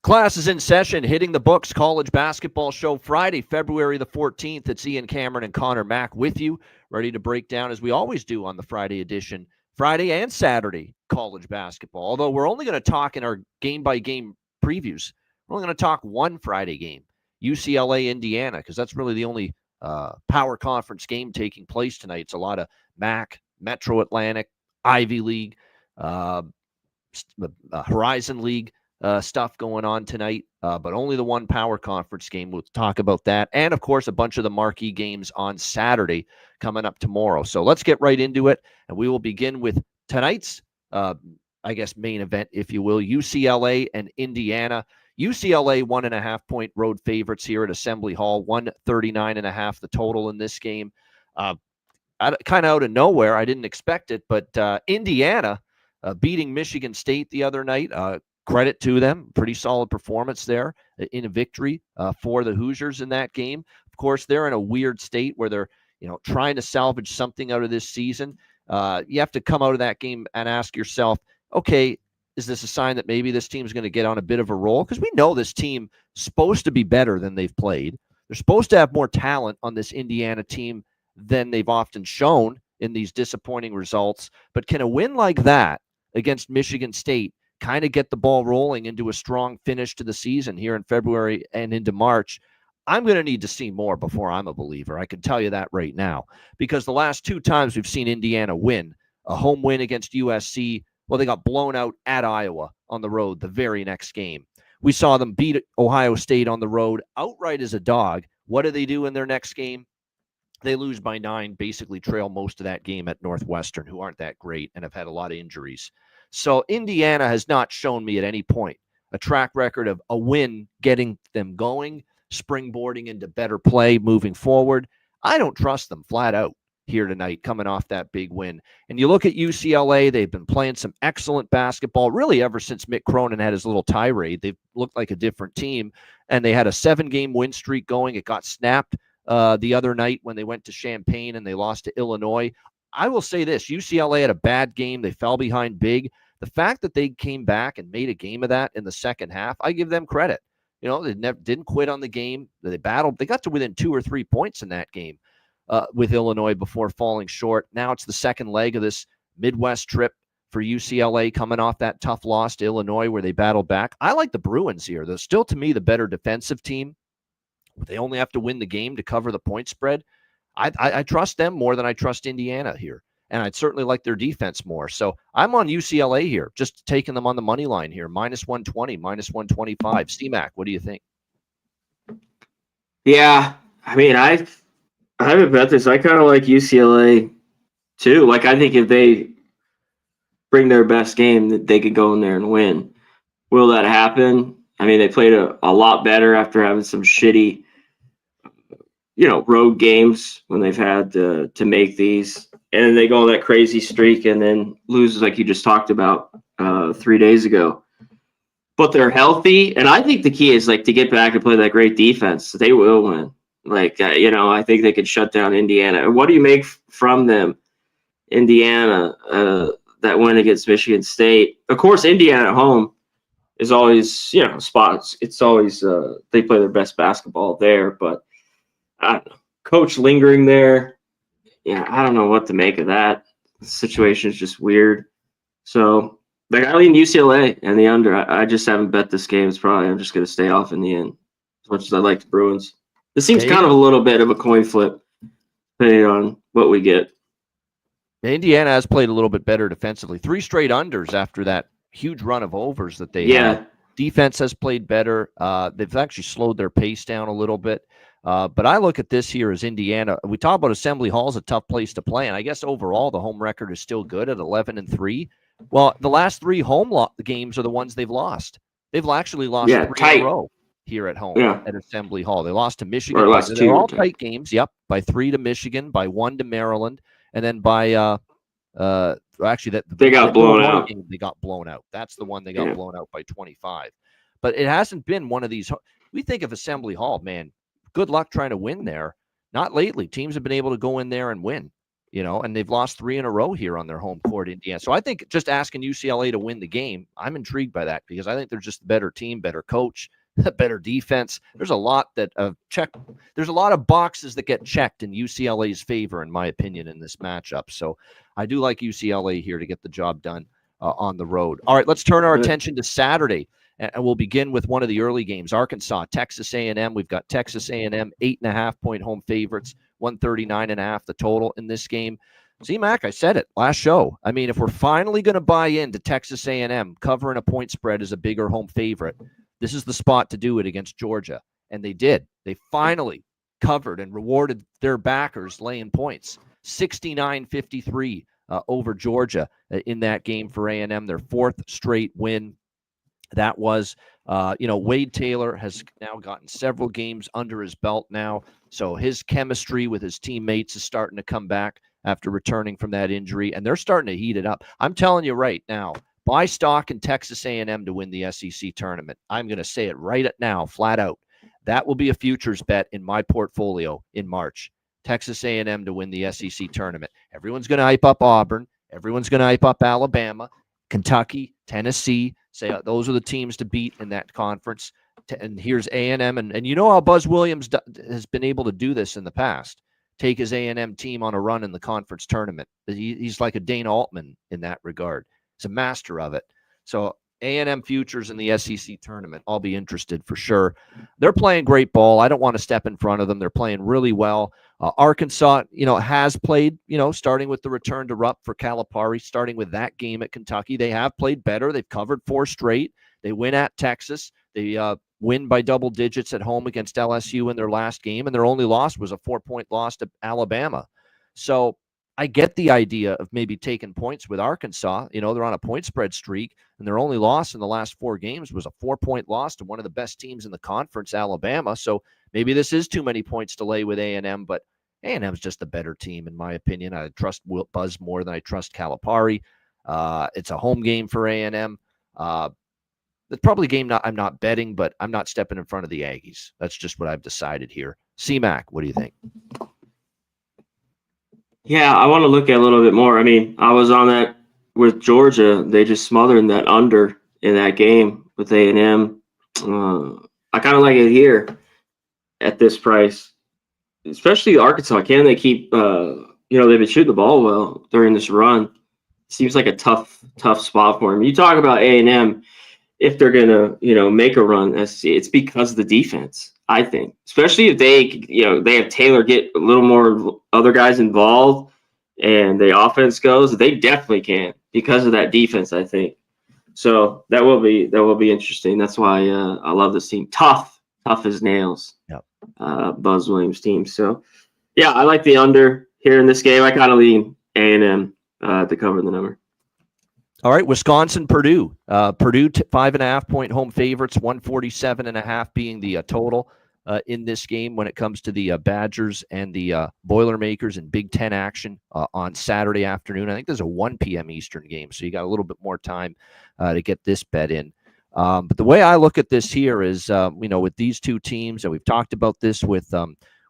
Class is in session, hitting the books. College basketball show Friday, February the 14th. It's Ian Cameron and Connor Mack with you, ready to break down, as we always do on the Friday edition, Friday and Saturday college basketball. Although we're only going to talk in our game-by-game previews. We're only going to talk one Friday game, UCLA, Indiana, because that's really the only power conference game taking place tonight. It's a lot of MAC, Metro Atlantic, Ivy League, Horizon League stuff going on tonight, but only the one power conference game. We'll talk about that. And, of course, a bunch of the marquee games on Saturday coming up tomorrow. So let's get right into it, and we will begin with tonight's, main event, if you will, UCLA and Indiana. UCLA 1.5-point road favorites here at Assembly Hall, 139.5 the total in this game. Kind of out of nowhere. I didn't expect it, but Indiana beating Michigan State the other night. Credit to them. Pretty solid performance there in a victory for the Hoosiers in that game. Of course, they're in a weird state where they're trying to salvage something out of this season. You have to come out of that game and ask yourself, okay, is this a sign that maybe this team's going to get on a bit of a roll? Because we know this team is supposed to be better than they've played. They're supposed to have more talent on this Indiana team than they've often shown in these disappointing results. But can a win like that against Michigan State kind of get the ball rolling into a strong finish to the season here in February and into March? I'm going to need to see more before I'm a believer. I can tell you that right now, because the last two times we've seen Indiana win, a home win against USC, well, they got blown out at Iowa on the road the very next game. We saw them beat Ohio State on the road outright as a dog. What do they do in their next game? They lose by 9, basically trail most of that game at Northwestern, who aren't that great and have had a lot of injuries. So Indiana has not shown me at any point a track record of a win getting them going, springboarding into better play moving forward. I don't trust them flat out here tonight coming off that big win. And you look at UCLA, they've been playing some excellent basketball really ever since Mick Cronin had his little tirade. They've looked like a different team, and they had a 7-game win streak going. It got snapped the other night when they went to Champaign and they lost to Illinois. I will say this, UCLA had a bad game. They fell behind big. The fact that they came back and made a game of that in the second half, I give them credit. They didn't quit on the game. They battled. They got to within 2 or 3 points in that game with Illinois before falling short. Now it's the second leg of this Midwest trip for UCLA, coming off that tough loss to Illinois where they battled back. I like the Bruins here. They're still, to me, the better defensive team. They only have to win the game to cover the point spread. I trust them more than I trust Indiana here. And I'd certainly like their defense more. So I'm on UCLA here, just taking them on the money line here, -120, -125. C-Mac, what do you think? Yeah, I mean, I haven't bet this. I kind of like UCLA too. Like, I think if they bring their best game, that they could go in there and win. Will that happen? I mean, they played a lot better after having some shitty, road games when they've had to make these. And they go on that crazy streak and then lose, like you just talked about 3 days ago. But they're healthy, and I think the key is to get back and play that great defense. They will win. I think they could shut down Indiana. And what do you make from them, Indiana, that win against Michigan State? Of course, Indiana at home is always, spots. It's always they play their best basketball there. But I don't know. Coach lingering there. Yeah, I don't know what to make of that. The situation is just weird. So, I lean UCLA and the under. I just haven't bet this game. I'm just going to stay off in the end, as much as I like the Bruins. This seems kind of a little bit of a coin flip, depending on what we get. Indiana has played a little bit better defensively. 3 straight unders after that huge run of overs that they had. Defense has played better. They've actually slowed their pace down a little bit. But I look at this here as Indiana. We talk about Assembly Hall as a tough place to play, and I guess overall the home record is still good at 11-3. Well, the last 3 home games are the ones they've lost. They've actually lost 3 in a row here at home at Assembly Hall. They lost to Michigan. They're all tight games. Yep, by 3 to Michigan, by 1 to Maryland, and then by they got blown out. They got blown out. That's the one they got blown out by 25. But it hasn't been one of these. We think of Assembly Hall, man. Good luck trying to win there. Not lately. Teams have been able to go in there and win. and they've lost 3 in a row here on their home court, Indiana. So I think just asking UCLA to win the game, I'm intrigued by that because I think they're just a better team, better coach, better defense. There's a lot that there's a lot of boxes that get checked in UCLA's favor, in my opinion, in this matchup. So I do like UCLA here to get the job done on the road. All right, let's turn our attention to Saturday. And we'll begin with one of the early games, Arkansas, Texas A&M. We've got Texas A&M, 8.5-point home favorites, 139.5 the total in this game. C-Mac, I said it last show. I mean, if we're finally going to buy into Texas A&M, covering a point spread as a bigger home favorite, this is the spot to do it against Georgia. And they did. They finally covered and rewarded their backers laying points, 69-53 over Georgia in that game for A&M, their 4th straight win. That was, Wade Taylor has now gotten several games under his belt now. So his chemistry with his teammates is starting to come back after returning from that injury, and they're starting to heat it up. I'm telling you right now, buy stock in Texas A&M to win the SEC tournament. I'm going to say it right now, flat out. That will be a futures bet in my portfolio in March. Texas A&M to win the SEC tournament. Everyone's going to hype up Auburn. Everyone's going to hype up Alabama, Kentucky, Tennessee. Say those are the teams to beat in that conference. And here's A&M. And you know how Buzz Williams has been able to do this in the past. Take his A&M team on a run in the conference tournament. He's like a Dana Altman in that regard. He's a master of it. So A&M futures in the SEC tournament, I'll be interested for sure. They're playing great ball. I don't want to step in front of them. They're playing really well. Arkansas, has played, starting with the return to Rupp for Calipari, starting with that game at Kentucky. They have played better. They've covered 4 straight. They win at Texas. They win by double digits at home against LSU in their last game, and their only loss was a 4-point loss to Alabama. So I get the idea of maybe taking points with Arkansas. They're on a point spread streak, and their only loss in the last 4 games was a 4-point loss to one of the best teams in the conference, Alabama. So maybe this is too many points to lay with A&M, but A&M's just a better team, in my opinion. I trust Buzz more than I trust Calipari. It's a home game for A&M. It's probably a game I'm not betting, but I'm not stepping in front of the Aggies. That's just what I've decided here. C-Mac, what do you think? Yeah, I want to look at a little bit more. I mean, I was on that with Georgia. They just smothered that under in that game with A&M. I kind of like it here at this price, especially Arkansas. Can they keep, they've been shooting the ball well during this run. Seems like a tough spot for them. You talk about A&M, if they're going to, make a run, it's because of the defense, I think. Especially if they have Taylor get a little more other guys involved and the offense goes, they definitely can because of that defense, I think. So that will be interesting. That's why I love this team. Tough as nails. Yep. Buzz Williams team. So, yeah, I like the under here in this game. I kind of lean A&M to cover the number. All right, Wisconsin, Purdue. Purdue 5.5-point home favorites, 147.5 being the total in this game when it comes to the Badgers and the Boilermakers in Big Ten action on Saturday afternoon. I think there's a 1 p.m. Eastern game, so you got a little bit more time to get this bet in. But the way I look at this here is, with these two teams, and we've talked about this with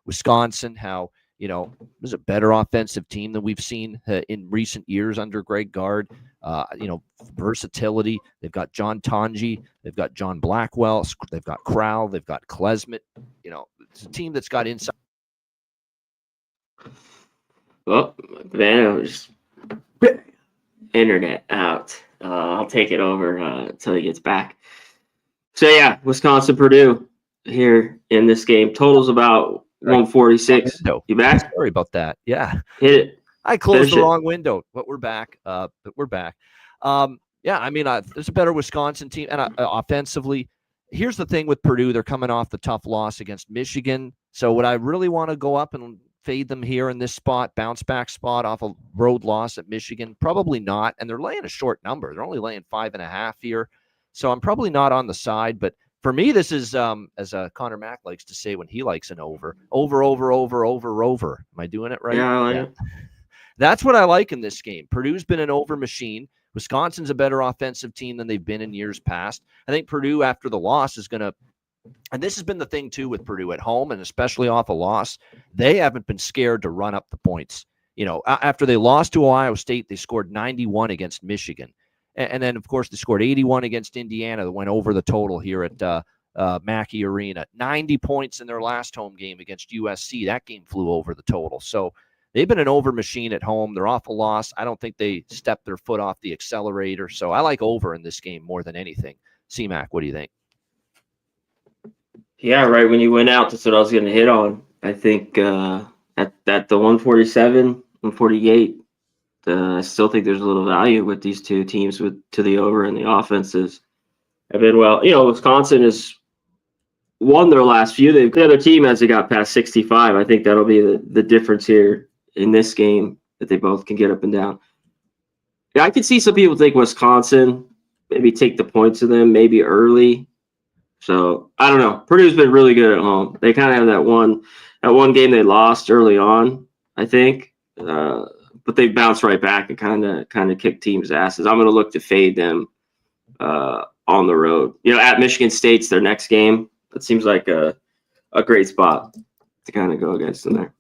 Wisconsin, how there's a better offensive team than we've seen in recent years under Greg Gard. Versatility. They've got John Tonji. They've got John Blackwell. They've got Crowell. They've got Klesmit. It's a team that's got inside. Well, Vanno's internet out. I'll take it over until he gets back. So, yeah, Wisconsin, Purdue here in this game. Total's about 146. You back? Sorry about that. Yeah. Hit it. I closed the wrong window, but we're back. There's a better Wisconsin team. And offensively, here's the thing with Purdue. They're coming off the tough loss against Michigan. So would I really want to go up and fade them here in this spot, bounce back spot off a road loss at Michigan? Probably not. And they're laying a short number. They're only laying 5.5 here. So I'm probably not on the side. But for me, this is, as Connor Mack likes to say when he likes an over. Am I doing it right? Yeah, I like it. That's what I like in this game. Purdue's been an over machine. Wisconsin's a better offensive team than they've been in years past. I think Purdue, after the loss, is going to – and this has been the thing, too, with Purdue at home, and especially off a loss. They haven't been scared to run up the points After they lost to Ohio State, they scored 91 against Michigan. And then, of course, they scored 81 against Indiana that went over the total here at Mackey Arena. 90 points in their last home game against USC. That game flew over the total. So they've been an over machine at home. They're off a loss. I don't think they stepped their foot off the accelerator. So I like over in this game more than anything. C-Mac, what do you think? Yeah, right. When you went out, that's what I was going to hit on. I think at the 147, 148, I still think there's a little value with these two teams to the over, and the offenses have been well. Wisconsin has won their last few. The other team hasn't got past 65. I think that'll be the difference here in this game, that they both can get up and down. Yeah, I could see some people think Wisconsin maybe take the points to them, maybe early. So I don't know. Purdue's been really good at home. They kind of have that one game they lost early on, I think, but they bounced right back and kind of kicked teams' asses. I'm going to look to fade them on the road. At Michigan State's their next game. That seems like a great spot to kind of go against them there.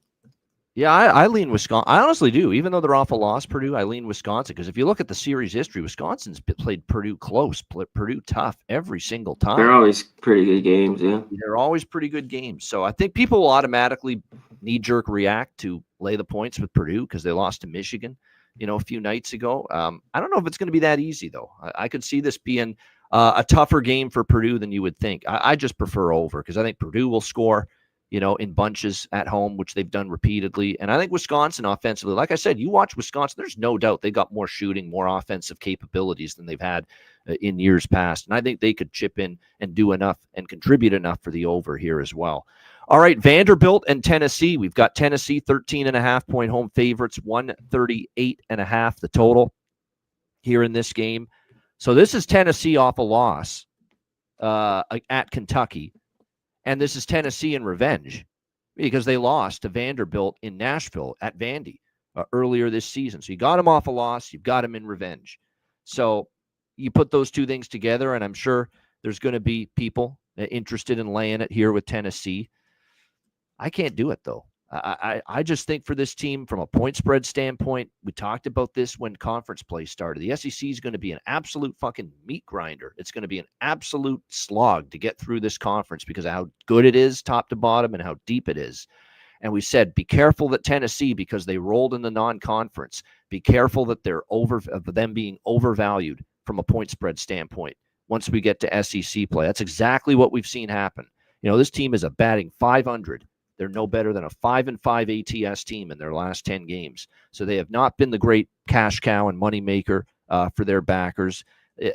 Yeah, I lean Wisconsin. I honestly do. Even though they're off a loss, Purdue, I lean Wisconsin, because if you look at the series history, Wisconsin's played Purdue close, Purdue tough every single time. They're always pretty good games, yeah. They're always pretty good games. So I think people will automatically knee-jerk react to lay the points with Purdue because they lost to Michigan, a few nights ago. I don't know if it's going to be that easy, though. I could see this being a tougher game for Purdue than you would think. I just prefer over, because I think Purdue will score, in bunches at home, which they've done repeatedly. And I think Wisconsin offensively, like I said, you watch Wisconsin, there's no doubt they got more shooting, more offensive capabilities than they've had in years past. And I think they could chip in and do enough and contribute enough for the over here as well. All right, Vanderbilt and Tennessee. We've got Tennessee 13.5-point home favorites, 138.5 the total here in this game. So this is Tennessee off a loss at Kentucky. And this is Tennessee in revenge, because they lost to Vanderbilt in Nashville at Vandy earlier this season. So you got them off a loss. You've got them in revenge. So you put those two things together, and I'm sure there's going to be people interested in laying it here with Tennessee. I can't do it, though. I just think for this team, from a point spread standpoint, we talked about this when conference play started. The SEC is going to be an absolute fucking meat grinder. It's going to be an absolute slog to get through this conference because of how good it is top to bottom and how deep it is. And we said, be careful that Tennessee, because they rolled in the non-conference, be careful that them being overvalued from a point spread standpoint once we get to SEC play. That's exactly what we've seen happen. This team is a batting .500. They're no better than a 5-5 ATS team in their last 10 games. So they have not been the great cash cow and moneymaker for their backers.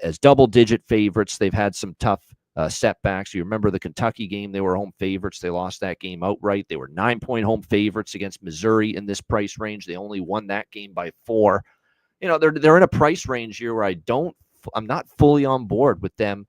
As double-digit favorites, they've had some tough setbacks. You remember the Kentucky game, they were home favorites. They lost that game outright. They were 9-point home favorites against Missouri in this price range. They only won that game by 4. They're in a price range here where I'm not fully on board with them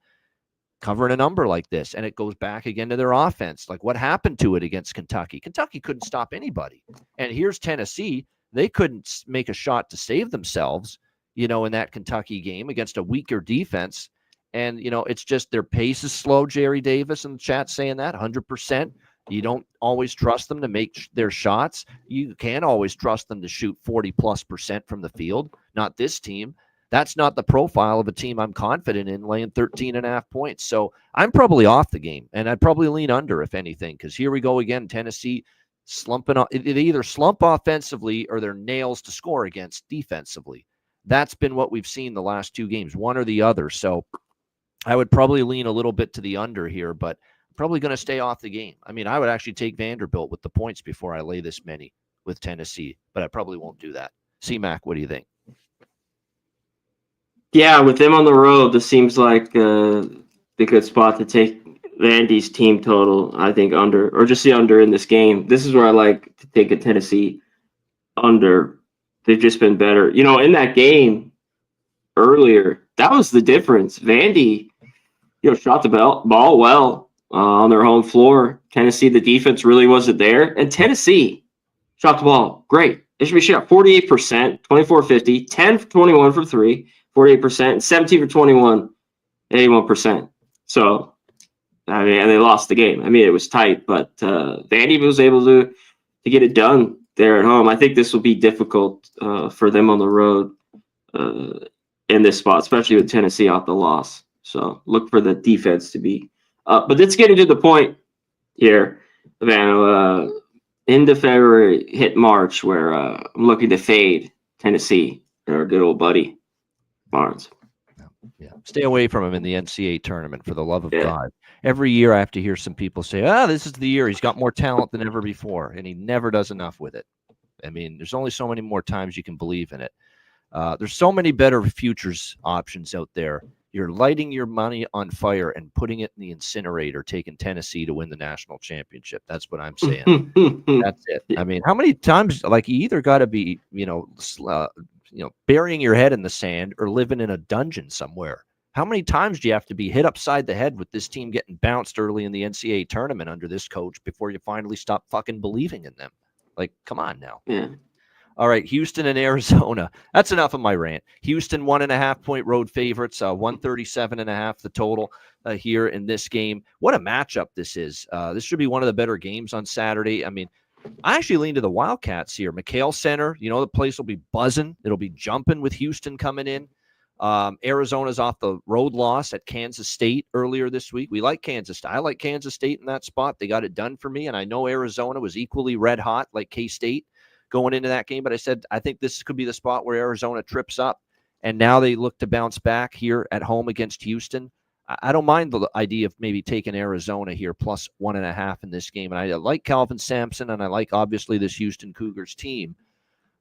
covering a number like this. And it goes back again to their offense. Like, what happened to it against Kentucky? Kentucky couldn't stop anybody. And here's Tennessee. They couldn't make a shot to save themselves, in that Kentucky game against a weaker defense. And, it's just their pace is slow. Jerry Davis in the chat saying that 100%. You don't always trust them to make their shots. You can't always trust them to shoot 40+% from the field. Not this team. That's not the profile of a team I'm confident in laying 13.5 points. So I'm probably off the game, and I'd probably lean under, if anything, because here we go again. Tennessee slumping. They either slump offensively or they're nails to score against defensively. That's been what we've seen the last 2 games, one or the other. So I would probably lean a little bit to the under here, but I'm probably going to stay off the game. I mean, I would actually take Vanderbilt with the points before I lay this many with Tennessee, but I probably won't do that. C-Mac, what do you think? Yeah, with them on the road, this seems like the good spot to take Vandy's team total, I think, under, or just the under in this game. This is where I like to take a Tennessee under. They've just been better. In that game earlier, that was the difference. Vandy, shot the ball well on their home floor. Tennessee, the defense really wasn't there. And Tennessee shot the ball great. They should be shot 48%, 24-50, 10 for 21 from 3. 48%, 17 for 21, 81%. So, and they lost the game. It was tight, but Vandy was able to get it done there at home. I think this will be difficult for them on the road in this spot, especially with Tennessee off the loss. So look for the defense to be up. But let's get into the point here, Van. Into February, hit March, where I'm looking to fade Tennessee, our good old buddy Barnes. Yeah, stay away from him in the NCAA tournament, for the love of Yeah. God. Every year I have to hear some people say, this is the year he's got more talent than ever before, and he never does enough with it. I mean, there's only so many more times you can believe in it. There's so many better futures options out there. You're lighting your money on fire and putting it in the incinerator, taking Tennessee to win the national championship. That's what I'm saying. That's it. I mean, how many times, like, you either got to be, burying your head in the sand or living in a dungeon somewhere. How many times do you have to be hit upside the head with this team getting bounced early in the NCAA tournament under this coach before you finally stop fucking believing in them? Like, come on now. Yeah. All right, Houston and Arizona. That's enough of my rant. Houston 1.5-point road favorites, 137.5 the total here in this game. What a matchup this is. This should be one of the better games on Saturday. I mean, I actually lean to the Wildcats here. McHale Center, the place will be buzzing. It'll be jumping with Houston coming in. Arizona's off the road loss at Kansas State earlier this week. We like Kansas State. I like Kansas State in that spot. They got it done for me, and I know Arizona was equally red hot like K-State going into that game, but I said I think this could be the spot where Arizona trips up, and now they look to bounce back here at home against Houston. I don't mind the idea of maybe taking Arizona here plus 1.5 in this game, and I like Calvin Sampson, and I like, obviously, this Houston Cougars team.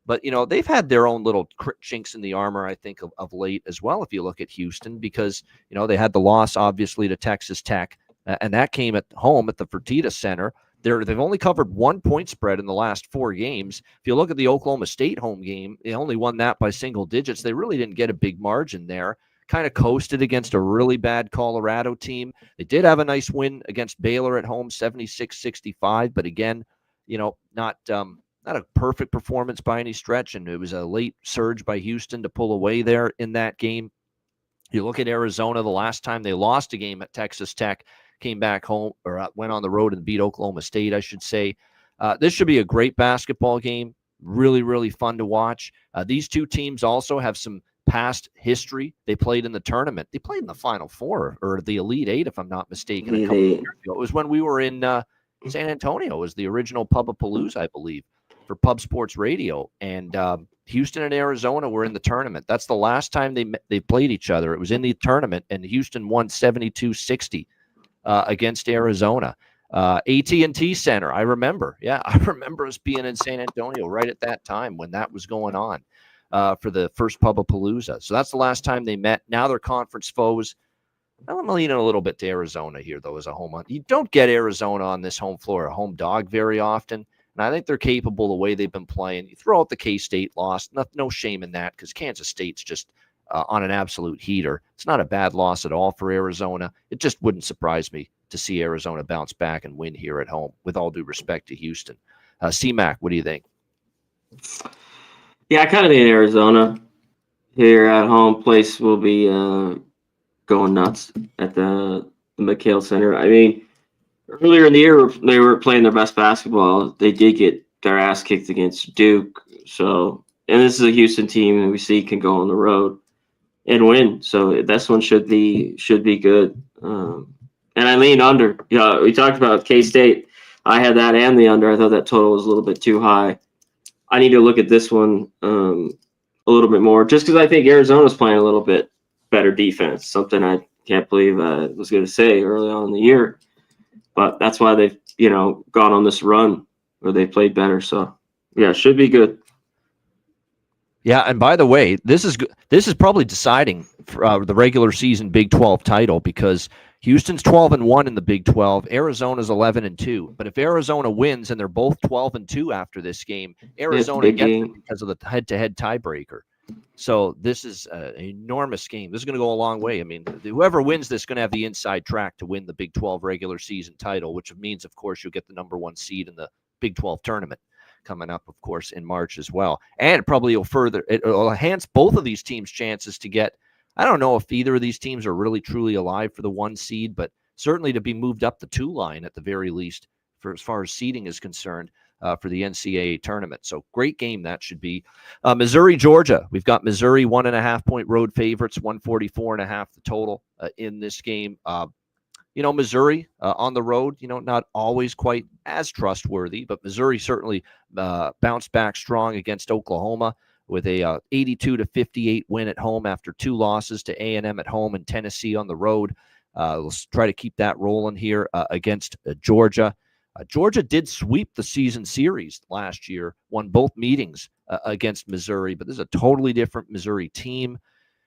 But, they've had their own little chinks in the armor, I think, of late as well, if you look at Houston, because, they had the loss, obviously, to Texas Tech, and that came at home at the Fertitta Center. They've only covered 1 point spread in the last 4 games. If you look at the Oklahoma State home game, they only won that by single digits. They really didn't get a big margin there. Kind of coasted against a really bad Colorado team. They did have a nice win against Baylor at home, 76-65. But again, not a perfect performance by any stretch. And it was a late surge by Houston to pull away there in that game. You look at Arizona, the last time they lost a game at Texas Tech, came back home, or went on the road and beat Oklahoma State, I should say. This should be a great basketball game. Really, really fun to watch. These two teams also have some past history. They played in the tournament. They played in the Final Four, or the Elite Eight, if I'm not mistaken, a couple of years ago. It was when we were in San Antonio. It was the original Pub-A-Palooza, I believe, for Pub Sports Radio. And Houston and Arizona were in the tournament. That's the last time they played each other. It was in the tournament, and Houston won 72-60. Against Arizona. AT&T Center, I remember. Yeah, I remember us being in San Antonio right at that time when that was going on for the first Pub-A-Palooza. So that's the last time they met. Now they're conference foes. I'm leaning a little bit to Arizona here, though, as a home. You don't get Arizona on this home floor, a home dog, very often. And I think they're capable the way they've been playing. You throw out the K-State loss. No shame in that, because Kansas State's just on an absolute heater. It's not a bad loss at all for Arizona. It just wouldn't surprise me to see Arizona bounce back and win here at home, with all due respect to Houston. C-Mac, what do you think? Yeah, I kind of think Arizona here at home. Place will be going nuts at the McHale Center. I mean, earlier in the year, they were playing their best basketball. They did get their ass kicked against Duke. So, and this is a Houston team that we see can go on the road and win. So this one should be good. And I lean under. We talked about K-State. I had that and the under. I thought that total was a little bit too high. I need to look at this one a little bit more, just because I think Arizona's playing a little bit better defense, something I can't believe I was going to say early on in the year. But that's why they've, gone on this run where they played better. So, yeah, should be good. Yeah, and by the way, this is probably deciding for the regular season Big 12 title, because Houston's 12-1 in the Big 12, Arizona's 11-2. But if Arizona wins and they're both 12-2 after this game, Arizona gets it because of the head-to-head tiebreaker. So this is an enormous game. This is going to go a long way. I mean, whoever wins this is going to have the inside track to win the Big 12 regular season title, which means, of course, you'll get the number 1 seed in the Big 12 tournament coming up, of course, in March as well. And it probably will enhance both of these teams' chances to get, I don't know if either of these teams are really truly alive for the 1 seed, but certainly to be moved up the 2 line at the very least, for as far as seeding is concerned. for the NCAA tournament. So great game that should be. Missouri, Georgia. We've got Missouri 1.5-point road favorites, 144.5 the total in this game. Missouri on the road, not always quite as trustworthy, but Missouri certainly bounced back strong against Oklahoma with a 82-58 win at home after 2 losses to A&M at home and Tennessee on the road. Let's try to keep that rolling here against Georgia. Georgia did sweep the season series last year, won both meetings against Missouri, but this is a totally different Missouri team.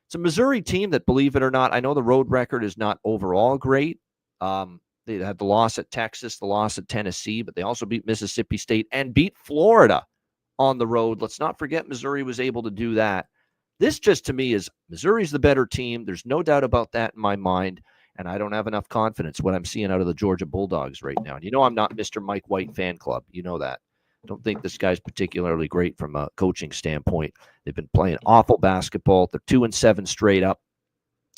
It's a Missouri team that, believe it or not, I know the road record is not overall great. They had the loss at Texas, the loss at Tennessee, but they also beat Mississippi State and beat Florida on the road. Let's not forget Missouri was able to do that. This just, to me, is Missouri's the better team. There's no doubt about that in my mind, and I don't have enough confidence what I'm seeing out of the Georgia Bulldogs right now. And I'm not Mr. Mike White fan club. You know that. Don't think this guy's particularly great from a coaching standpoint. They've been playing awful basketball. They're 2-7 straight up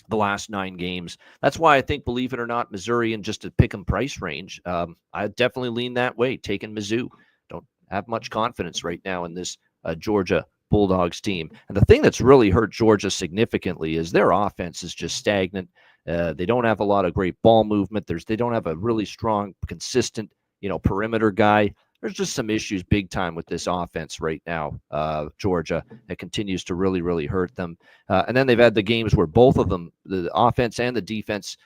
the last 9 games. That's why I think, believe it or not, Missouri in just a pick 'em price range. I definitely lean that way, taking Mizzou. Don't have much confidence right now in this Georgia Bulldogs team. And the thing that's really hurt Georgia significantly is their offense is just stagnant. They don't have a lot of great ball movement. They don't have a really strong, consistent, perimeter guy. There's just some issues big time with this offense right now, Georgia, that continues to really, really hurt them. And then they've had the games where both of them, the offense and the defense,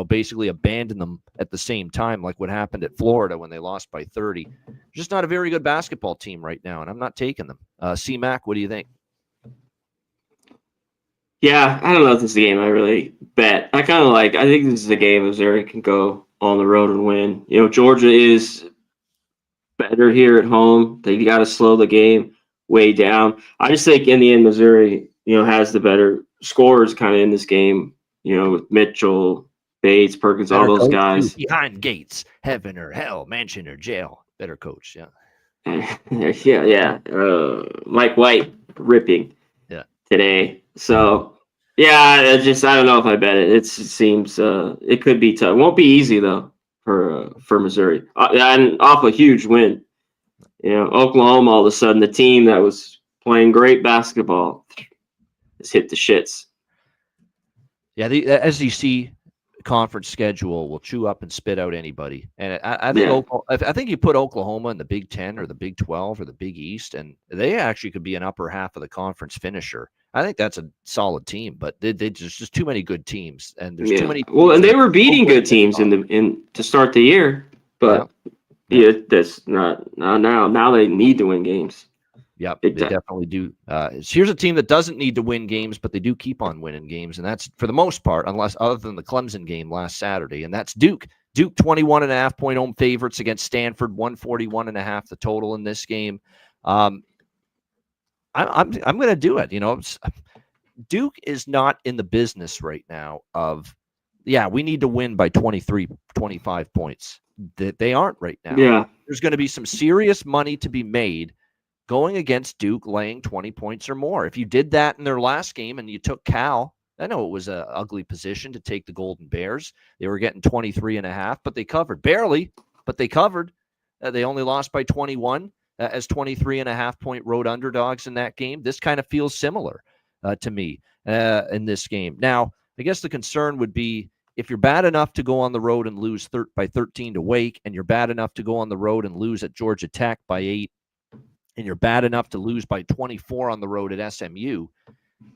basically abandoned them at the same time, like what happened at Florida when they lost by 30. Just not a very good basketball team right now, and I'm not taking them. C-Mac, what do you think? Yeah, I don't know if this is a game I really bet. I think this is a game Missouri can go on the road and win. Georgia is better here at home. They got to slow the game way down. I just think in the end, Missouri, has the better scorers kind of in this game, with Mitchell, Bates, Perkins, all those guys. Behind gates, heaven or hell, mansion or jail. Better coach, yeah. yeah. Mike White ripping today. So, I don't know if I bet it. It seems it could be tough. It won't be easy, though, for Missouri. And off a huge win. Oklahoma, all of a sudden, the team that was playing great basketball has hit the shits. Yeah, the SEC conference schedule will chew up and spit out anybody. And I think you put Oklahoma in the Big 10 or the Big 12 or the Big East, and they actually could be an upper half of the conference finisher. I think that's a solid team, but there's just too many good teams, and there's too many. Well, and they were beating good teams to start the year, but that's not now. Now they need to win games. Yep, they definitely do. Here's a team that doesn't need to win games, but they do keep on winning games, and that's for the most part, other than the Clemson game last Saturday, and that's Duke. Duke 21.5-point home favorites against Stanford, 141.5 the total in this game. I'm going to do it. Duke is not in the business right now of, we need to win by 23, 25 points. They aren't right now. Yeah, there's going to be some serious money to be made going against Duke laying 20 points or more. If you did that in their last game and you took Cal, I know it was an ugly position to take the Golden Bears. They were getting 23.5, but they covered. Barely, but they covered. They only lost by 21 as 23.5-point road underdogs in that game. This kind of feels similar to me in this game. Now, I guess the concern would be if you're bad enough to go on the road and lose by 13 to Wake, and you're bad enough to go on the road and lose at Georgia Tech by 8, and you're bad enough to lose by 24 on the road at SMU,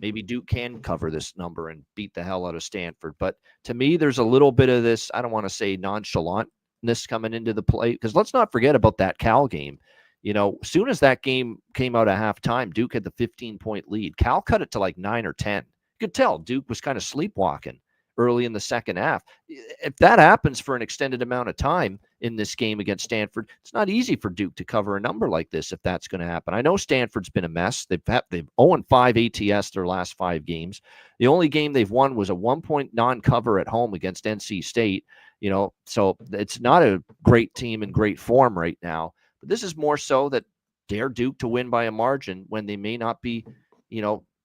maybe Duke can cover this number and beat the hell out of Stanford. But to me, there's a little bit of this, I don't want to say nonchalantness coming into the play, because let's not forget about that Cal game. As soon as that game came out at halftime, Duke had the 15-point lead. Cal cut it to like 9 or 10. You could tell Duke was kind of sleepwalking early in the second half. If that happens for an extended amount of time in this game against Stanford, it's not easy for Duke to cover a number like this if that's going to happen. I know Stanford's been a mess. They've 0-5 ATS their last 5 games. The only game they've won was a 1-point non-cover at home against NC State. So it's not a great team in great form right now. But this is more so that dare Duke to win by a margin when they may not be,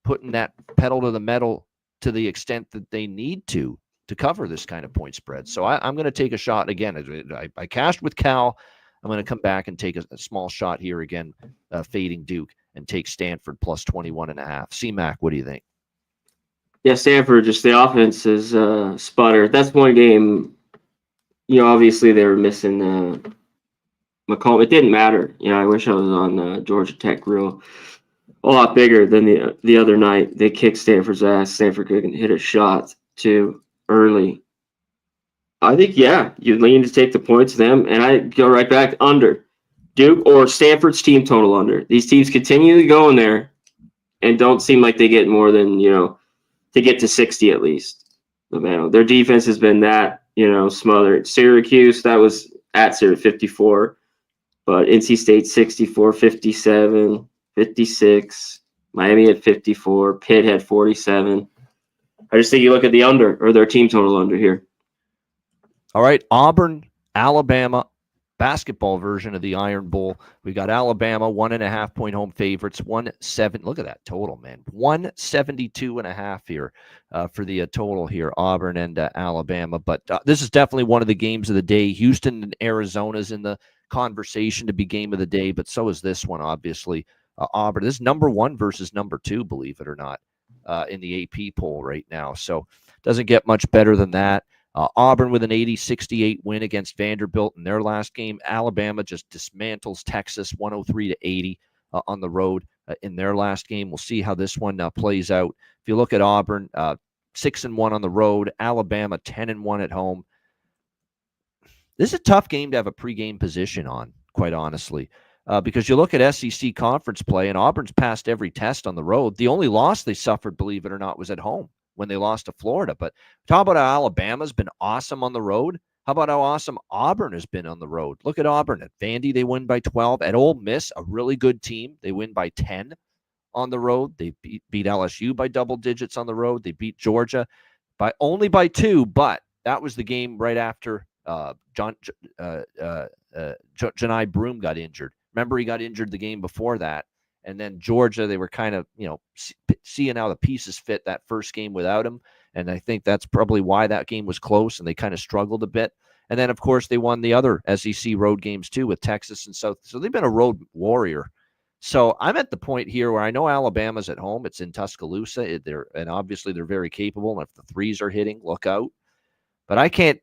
putting that pedal to the metal to the extent that they need to cover this kind of point spread. So I'm going to take a shot again. I cashed with Cal. I'm going to come back and take a small shot here again, fading Duke, and take Stanford plus 21.5. C-Mac, what do you think? Yeah, Stanford, just the offense is sputtered. That's one game, obviously they were missing McCollum. It didn't matter. I wish I was on Georgia Tech a lot bigger than the other night. They kicked Stanford's ass. Stanford couldn't hit a shot too early. I think, you lean to take the points to them, and I go right back under Duke or Stanford's team total under. These teams continue to go in there and don't seem like they get more than, to get to 60 at least. Their defense has been that, smothered. Syracuse, that was at 54. But NC State 64, 57, 56. Miami at 54. Pitt had 47. I just think you look at the under, or their team total under here. All right, Auburn, Alabama, basketball version of the Iron Bowl. We got Alabama 1.5-point home favorites. 1.7. Look at that total, man. 172.5 here for the total here. Auburn and Alabama. But this is definitely one of the games of the day. Houston and Arizona's in the conversation to be game of the day, but so is this one, obviously. Auburn. This is number 1 versus number 2, believe it or not, in the AP poll right now. So doesn't get much better than that. Auburn with an 80-68 win against Vanderbilt in their last game. Alabama just dismantles Texas 103-80 on the road in their last game. We'll see how this one plays out. If you look at Auburn, 6-1 on the road. Alabama 10-1 at home. This is a tough game to have a pregame position on, quite honestly, because you look at SEC conference play, and Auburn's passed every test on the road. The only loss they suffered, believe it or not, was at home when they lost to Florida. But talk about how Alabama's been awesome on the road. How about how awesome Auburn has been on the road? Look at Auburn. At Vandy, they win by 12. At Ole Miss, a really good team, they win by 10 on the road. They beat LSU by double digits on the road. They beat Georgia only by 2, but that was the game right after Johni Broome got injured. Remember, he got injured the game before that. And then Georgia, they were kind of, seeing how the pieces fit that first game without him. And I think that's probably why that game was close and they kind of struggled a bit. And then, of course, they won the other SEC road games too with Texas and South. So they've been a road warrior. So I'm at the point here where I know Alabama's at home. It's in Tuscaloosa. And obviously they're very capable. And if the threes are hitting, look out. But I can't.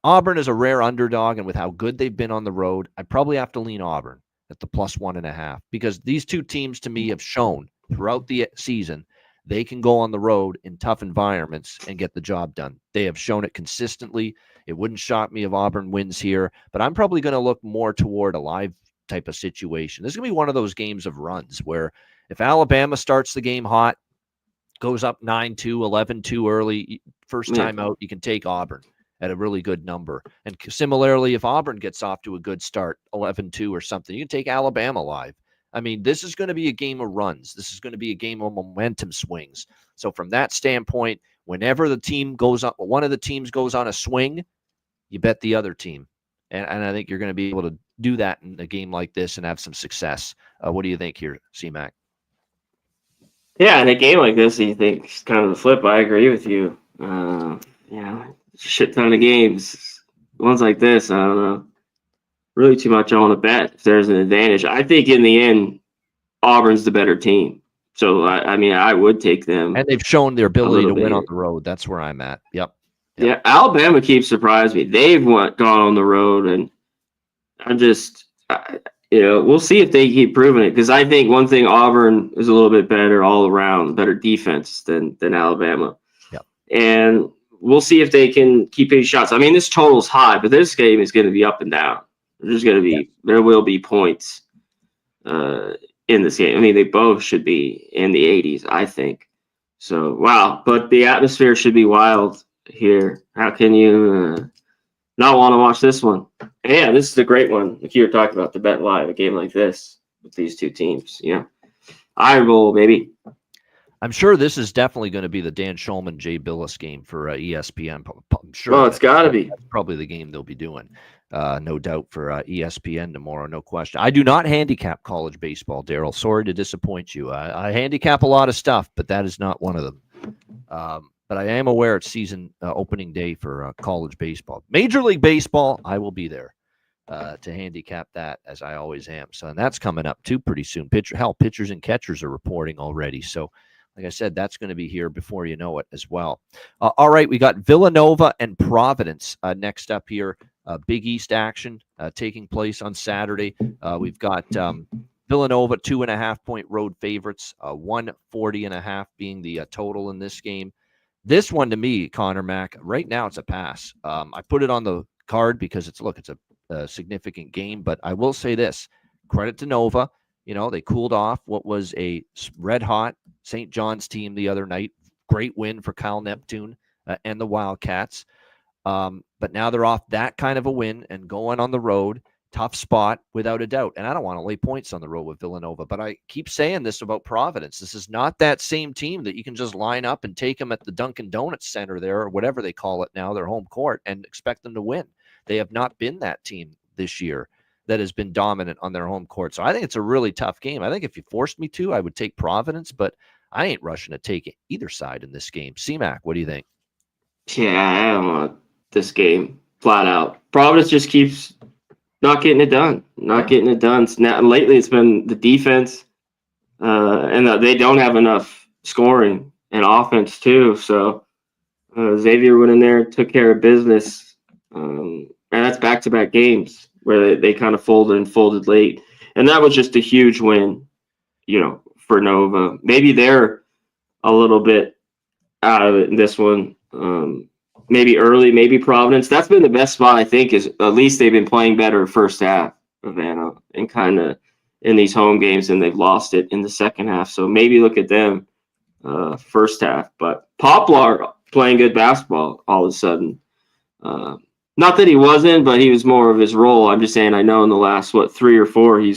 Auburn is a rare underdog. And with how good they've been on the road, I probably have to lean Auburn at the plus 1.5, because these two teams to me have shown throughout the season they can go on the road in tough environments and get the job done. They have shown it consistently. It wouldn't shock me if Auburn wins here, but I'm probably going to look more toward a live type of situation. This is going to be one of those games of runs where if Alabama starts the game hot, goes up 9-2, 11-2 early, first time out, you can take Auburn at a really good number. And similarly, if Auburn gets off to a good start, 11-2 or something, you can take Alabama live. I mean, this is going to be a game of runs. This is going to be a game of momentum swings. So from that standpoint, whenever the team goes up, one of the teams goes on a swing, you bet the other team. And I think you're going to be able to do that in a game like this and have some success. What do you think here, C-Mac? Yeah, in a game like this, you think it's kind of the flip. I agree with you. Shit ton of games. Ones like this, I don't know. Really too much I want to bet if there's an advantage. I think in the end, Auburn's the better team. So, I would take them. And they've shown their ability to win on the road. That's where I'm at. Yep. Yeah, Alabama keeps surprising me. They've gone on the road, and I'm just, we'll see if they keep proving it. Because I think one thing, Auburn is a little bit better all around, better defense than Alabama. Yep. And we'll see if they can keep hitting shots. I mean, this total's high, but this game is going to be up and down. There will be points in this game. I mean, they both should be in the 80s, I think. So, wow. But the atmosphere should be wild here. How can you not want to watch this one? Yeah, this is a great one. Like you were talking about, the bet live, a game like this with these two teams. Iron Bowl, baby. I'm sure this is definitely going to be the Dan Shulman, Jay Billis game for ESPN. I'm sure. Well, it's got to be. That's probably the game they'll be doing. No doubt for ESPN tomorrow, no question. I do not handicap college baseball, Daryl. Sorry to disappoint you. I handicap a lot of stuff, but that is not one of them. But I am aware it's season opening day for college baseball. Major League Baseball, I will be there. to handicap that, as I always am. So, and that's coming up too pretty soon. Pitchers and catchers are reporting already. So, like I said, that's going to be here before you know it as well. All right, we got Villanova and Providence next up here. Big East action taking place on Saturday. We've got Villanova 2.5-point road favorites, 140.5 being the total in this game. This one to me, Connor Mack, right now it's a pass. I put it on the card because it's a significant game, but I will say this: credit to Nova. You know, they cooled off what was a red hot St. John's team the other night. Great win for Kyle Neptune and the Wildcats. But now they're off that kind of a win and going on the road. Tough spot, without a doubt. And I don't want to lay points on the road with Villanova, but I keep saying this about Providence. This is not that same team that you can just line up and take them at the Dunkin' Donuts Center there, or whatever they call it now, their home court, and expect them to win. They have not been that team this year that has been dominant on their home court. So I think it's a really tough game. I think if you forced me to, I would take Providence, but I ain't rushing to take either side in this game. C-Mac, what do you think? Yeah, I don't want this game flat out. Providence just keeps not getting it done. Getting it done. Lately, it's been the defense, and they don't have enough scoring and offense too. So Xavier went in there, took care of business, and that's back-to-back games where they kind of folded late, and that was just a huge win, for Nova. Maybe they're a little bit out of it in this one. Maybe early, maybe Providence. That's been the best spot, I think, is at least they've been playing better first half, Havana, and kind of in these home games, and they've lost it in the second half. So maybe look at them first half. But Poplar playing good basketball all of a sudden. Not that he wasn't, but he was more of his role. I'm just saying, I know in the last, 3 or 4, I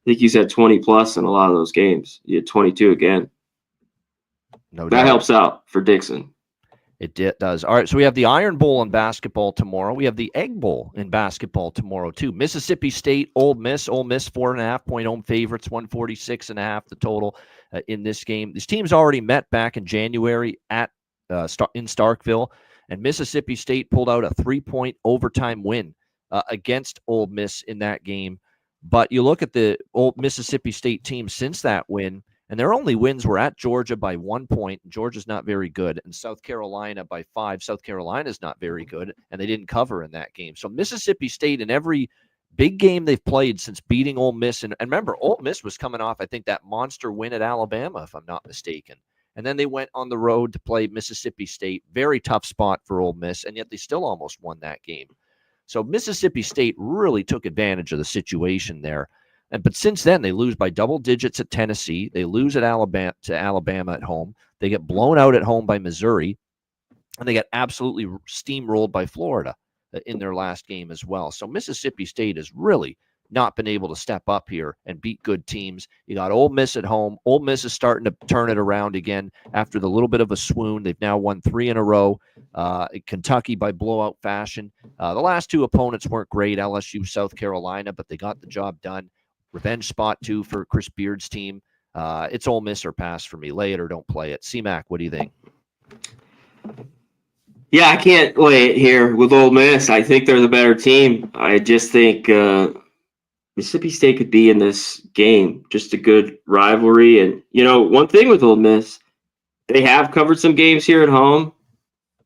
think he's had 20 plus in a lot of those games. He had 22 again. No doubt. That helps out for Dixon. It does. All right, so we have the Iron Bowl in basketball tomorrow. We have the Egg Bowl in basketball tomorrow, too. Mississippi State, Ole Miss. Ole Miss, 4.5-point home favorites, 146.5 the total in this game. These teams already met back in January in Starkville, and Mississippi State pulled out a 3-point overtime win against Ole Miss in that game. But you look at the old Mississippi State team since that win, and their only wins were at Georgia by 1 point. Georgia's not very good. And South Carolina by 5. South Carolina's not very good, and they didn't cover in that game. So Mississippi State, in every big game they've played since beating Ole Miss, and remember, Ole Miss was coming off, I think, that monster win at Alabama, if I'm not mistaken. And then they went on the road to play Mississippi State. Very tough spot for Ole Miss, and yet they still almost won that game. So Mississippi State really took advantage of the situation there. But since then, they lose by double digits at Tennessee. They lose at Alabama at home. They get blown out at home by Missouri. And they get absolutely steamrolled by Florida in their last game as well. So Mississippi State has really not been able to step up here and beat good teams. You got Ole Miss at home. Ole Miss is starting to turn it around again after the little bit of a swoon. They've now won 3 in a row. Kentucky by blowout fashion. The last 2 opponents weren't great, LSU, South Carolina, but they got the job done. Revenge spot, too, for Chris Beard's team. It's Ole Miss or pass for me. Lay it or don't play it. C-Mac, what do you think? Yeah, I can't lay it here with Ole Miss. I think they're the better team. I just think Mississippi State could be in this game. Just a good rivalry. And, one thing with Ole Miss, they have covered some games here at home.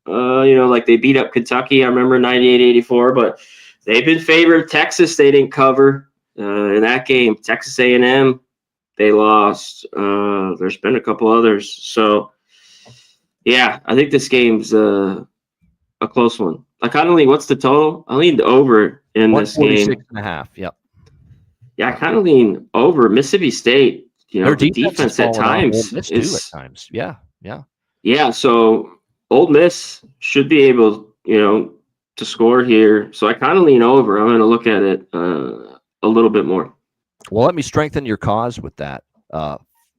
Like they beat up Kentucky, I remember 98-84, but they've been favored. Texas, they didn't cover. In that game, Texas A&M, they lost. There's been a couple others. So, yeah, I think this game's a close one. I kind of lean, what's the total? I leaned over in this game. 146.5, yep. Yeah, I kind of lean over. Mississippi State, their the defense at times is at times. Yeah. Yeah, so Ole Miss should be able, to score here. So I kind of lean over. I'm going to look at it a little bit more. Well, let me strengthen your cause with that.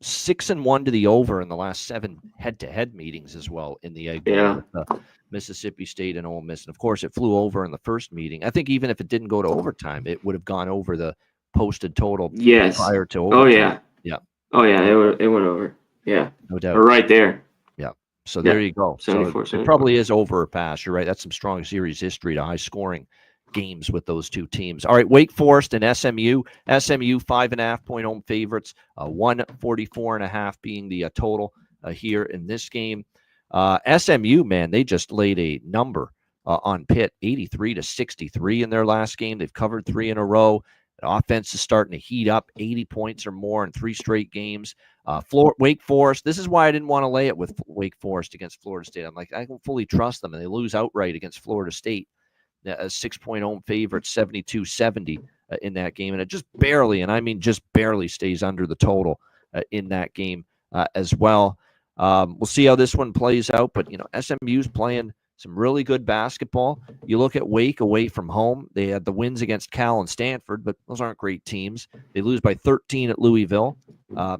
6-1 to the over in the last 7 head-to-head meetings as well in the Egg Bowl. Yeah. With, Mississippi State and Ole Miss. And, of course, it flew over in the first meeting. I think even if it didn't go to overtime, it would have gone over the posted total prior to overtime. Oh, yeah. Yeah. Oh, yeah, it went over. Yeah. No doubt. We're right there. Yeah. So there you go. 74, so it probably is over or pass. You're right. That's some strong series history to high-scoring games with those two teams. All right, Wake Forest and SMU. SMU 5.5-point home favorites. 144.5 being the total here in this game. SMU, man, they just laid a number on Pitt, 83-63 in their last game. They've covered 3 in a row. The offense is starting to heat up, 80 points or more in 3 straight games. Wake Forest, this is why I didn't want to lay it with Wake Forest against Florida State. I'm like, I don't fully trust them, and they lose outright against Florida State. A 6-point home favorite, 72-70 in that game. And it just barely, and I mean just barely, stays under the total in that game as well. We'll see how this one plays out, but, SMU's playing some really good basketball. You look at Wake away from home. They had the wins against Cal and Stanford, but those aren't great teams. They lose by 13 at Louisville.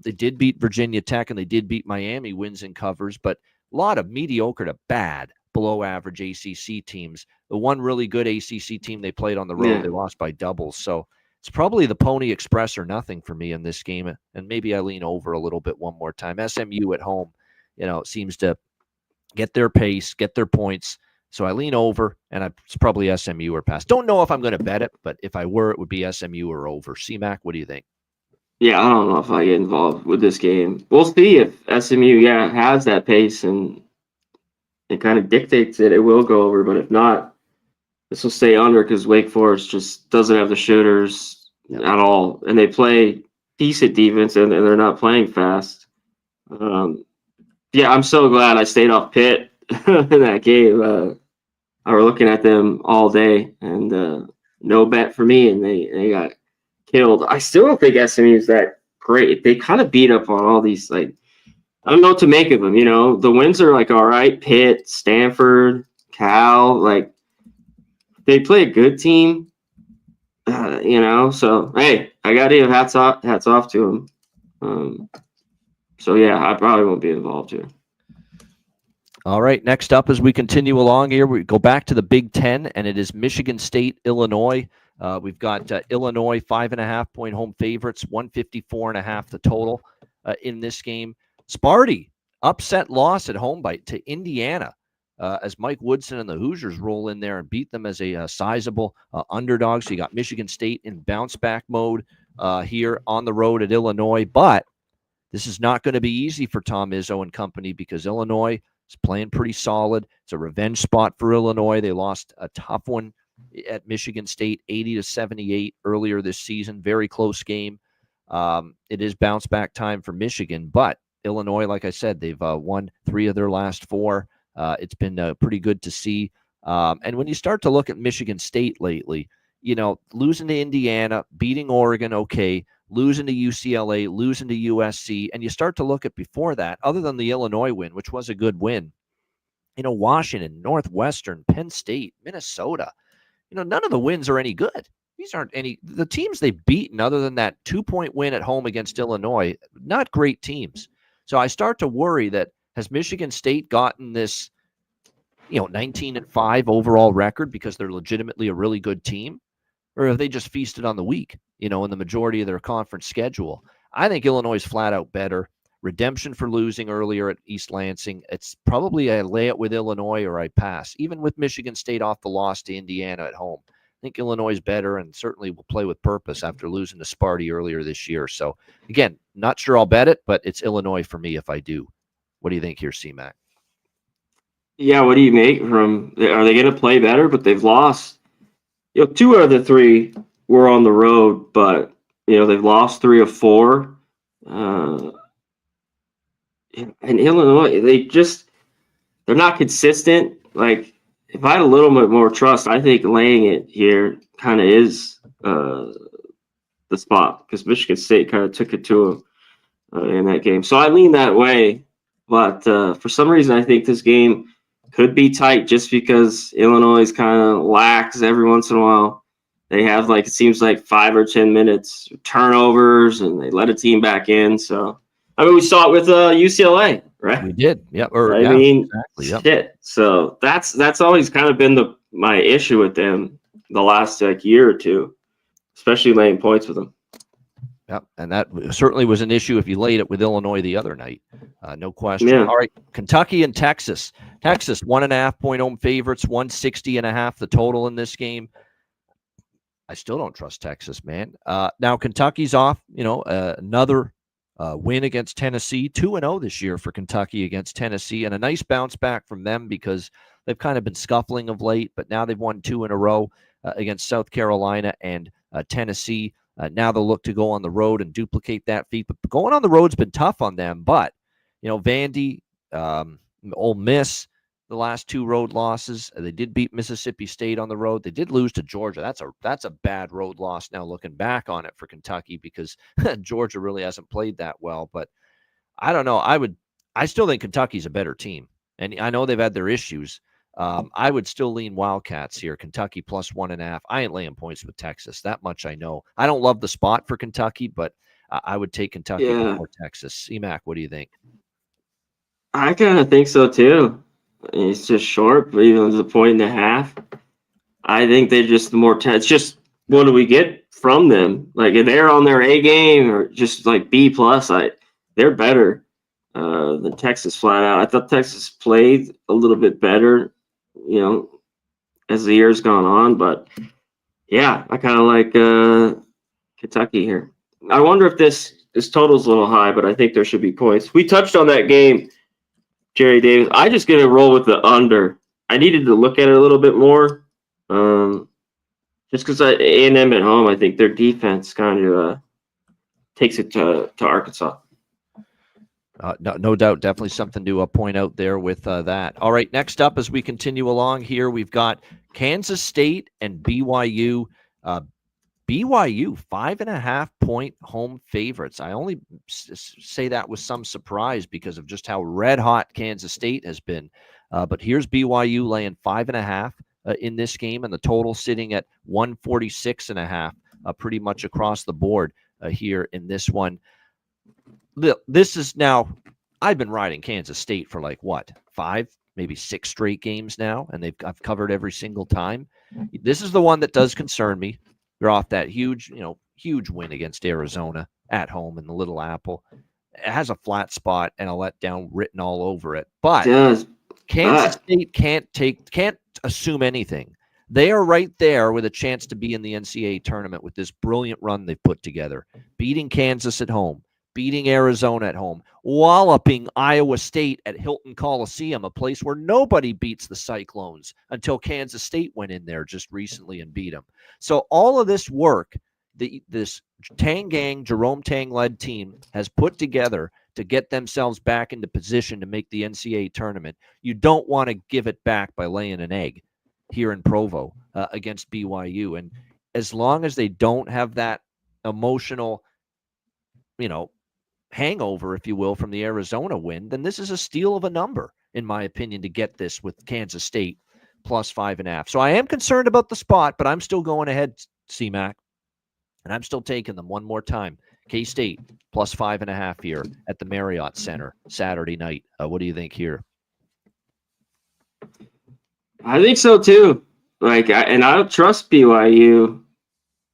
They did beat Virginia Tech, and they did beat Miami, wins and covers, but a lot of mediocre to bad, below average ACC teams. The one really good ACC team they played on the road, they lost by doubles. So it's probably the Pony Express or nothing for me in this game, and maybe I lean over a little bit one more time. SMU at home, seems to get their pace, get their points. So I lean over, and it's probably SMU or pass. Don't know if I'm going to bet it, but if I were, it would be SMU or over. C-Mac, what do you think? Yeah, I don't know if I get involved with this game. We'll see if SMU, has that pace and it kind of dictates it. It will go over, but if not, this will stay under because Wake Forest just doesn't have the shooters at all, and they play decent defense, and they're not playing fast. I'm so glad I stayed off Pitt in that game. I were looking at them all day, and no bet for me, and they got killed. I still don't think SMU is that great. They kind of beat up on all these, I don't know what to make of them. The wins are all right. Pitt, Stanford, Cal, they play a good team. So hey, I got to give hats off to them. I probably won't be involved here. All right, next up as we continue along here, we go back to the Big Ten, and it is Michigan State, Illinois. We've got Illinois 5.5-point home favorites, 154.5 the total in this game. Sparty, upset loss at home to Indiana as Mike Woodson and the Hoosiers roll in there and beat them as a sizable underdog. So you got Michigan State in bounce-back mode here on the road at Illinois, but this is not going to be easy for Tom Izzo and company because Illinois is playing pretty solid. It's a revenge spot for Illinois. They lost a tough one at Michigan State, 80-78 earlier this season. Very close game. It is bounce back time for Michigan, but Illinois, like I said, they've won 3 of their last 4. It's been pretty good to see. And when you start to look at Michigan State lately, losing to Indiana, beating Oregon, okay, losing to UCLA, losing to USC, and you start to look at before that, other than the Illinois win, which was a good win, Washington, Northwestern, Penn State, Minnesota, none of the wins are any good. These aren't the teams they've beaten other than that 2-point win at home against Illinois, not great teams. So I start to worry that has Michigan State gotten this, 19-5 overall record because they're legitimately a really good team? Or have they just feasted on the weak, in the majority of their conference schedule? I think Illinois is flat out better. Redemption for losing earlier at East Lansing. It's probably I lay it with Illinois or I pass. Even with Michigan State off the loss to Indiana at home, I think Illinois is better and certainly will play with purpose after losing to Sparty earlier this year. So, again, not sure I'll bet it, but it's Illinois for me if I do. What do you think here, C-Mac? Yeah, what do you make from – are they going to play better? But they've lost – 2 out of the 3 were on the road, but, they've lost 3 of 4. And Illinois, they're not consistent. If I had a little bit more trust, I think laying it here kind of is the spot because Michigan State kind of took it to them in that game. So I lean that way. But for some reason, I think this game could be tight just because Illinois kind of lax every once in a while. They have it seems like 5 or 10 minutes turnovers and they let a team back in. So, we saw it with UCLA, right? We did. Yeah. Exactly. Yep. Shit. So that's always kind of been my issue with them the last year or two, especially laying points with them. Yep, and that certainly was an issue if you laid it with Illinois the other night. No question. Yeah. All right, Kentucky and Texas. Texas, 1.5-point home favorites, 160.5 the total in this game. I still don't trust Texas, man. Now Kentucky's off, another win against Tennessee, 2-0 this year for Kentucky against Tennessee, and a nice bounce back from them because they've kind of been scuffling of late, but now they've won 2 in a row against South Carolina and Tennessee. Now they'll look to go on the road and duplicate that feat, but going on the road's been tough on them. But Vandy, Ole Miss, the last 2 road losses. They did beat Mississippi State on the road. They did lose to Georgia. That's a bad road loss now looking back on it for Kentucky because Georgia really hasn't played that well. But I don't know. I still think Kentucky's a better team. And I know they've had their issues. I would still lean Wildcats here. Kentucky plus 1.5. I ain't laying points with Texas. That much I know. I don't love the spot for Kentucky, but I would take Kentucky before Texas. C-Mac, what do you think? I kind of think so too. It's just short, but even it's a 1.5. I think they're just the more. It's just what do we get from them? Like if they're on their A game or just like B plus, they're better than Texas flat out. I thought Texas played a little bit better, as the year's gone on. But yeah, I kind of like Kentucky here. I wonder if this total's a little high, but I think there should be points. We touched on that game. Jerry Davis, I just get a roll with the under. I needed to look at it a little bit more, just because A&M at home. I think their defense kind of takes it to Arkansas. No doubt, definitely something to point out there with that. All right, next up as we continue along here, we've got Kansas State and BYU. BYU 5.5-point home favorites. I only say that with some surprise because of just how red hot Kansas State has been. But here's BYU laying 5.5 in this game, and the total sitting at 146.5, pretty much across the board here in this one. This is now, I've been riding Kansas State for 5, maybe 6 straight games now, and I've covered every single time. This is the one that does concern me. They're off that huge win against Arizona at home in the Little Apple. It has a flat spot and a letdown written all over it. But Kansas State can't assume anything. They are right there with a chance to be in the NCAA tournament with this brilliant run they've put together, beating Kansas at home, beating Arizona at home, walloping Iowa State at Hilton Coliseum, a place where nobody beats the Cyclones until Kansas State went in there just recently and beat them. So all of this work, this Tang Gang, Jerome Tang-led team has put together to get themselves back into position to make the NCAA tournament. You don't want to give it back by laying an egg here in Provo against BYU. And as long as they don't have that emotional, hangover, if you will, from the Arizona win, then this is a steal of a number, in my opinion, to get this with Kansas State plus 5.5. So I am concerned about the spot, but I'm still going ahead, C-Mac, and I'm still taking them one more time. K-State plus 5.5 here at the Marriott Center Saturday night. What do you think here? I think so too. I don't trust BYU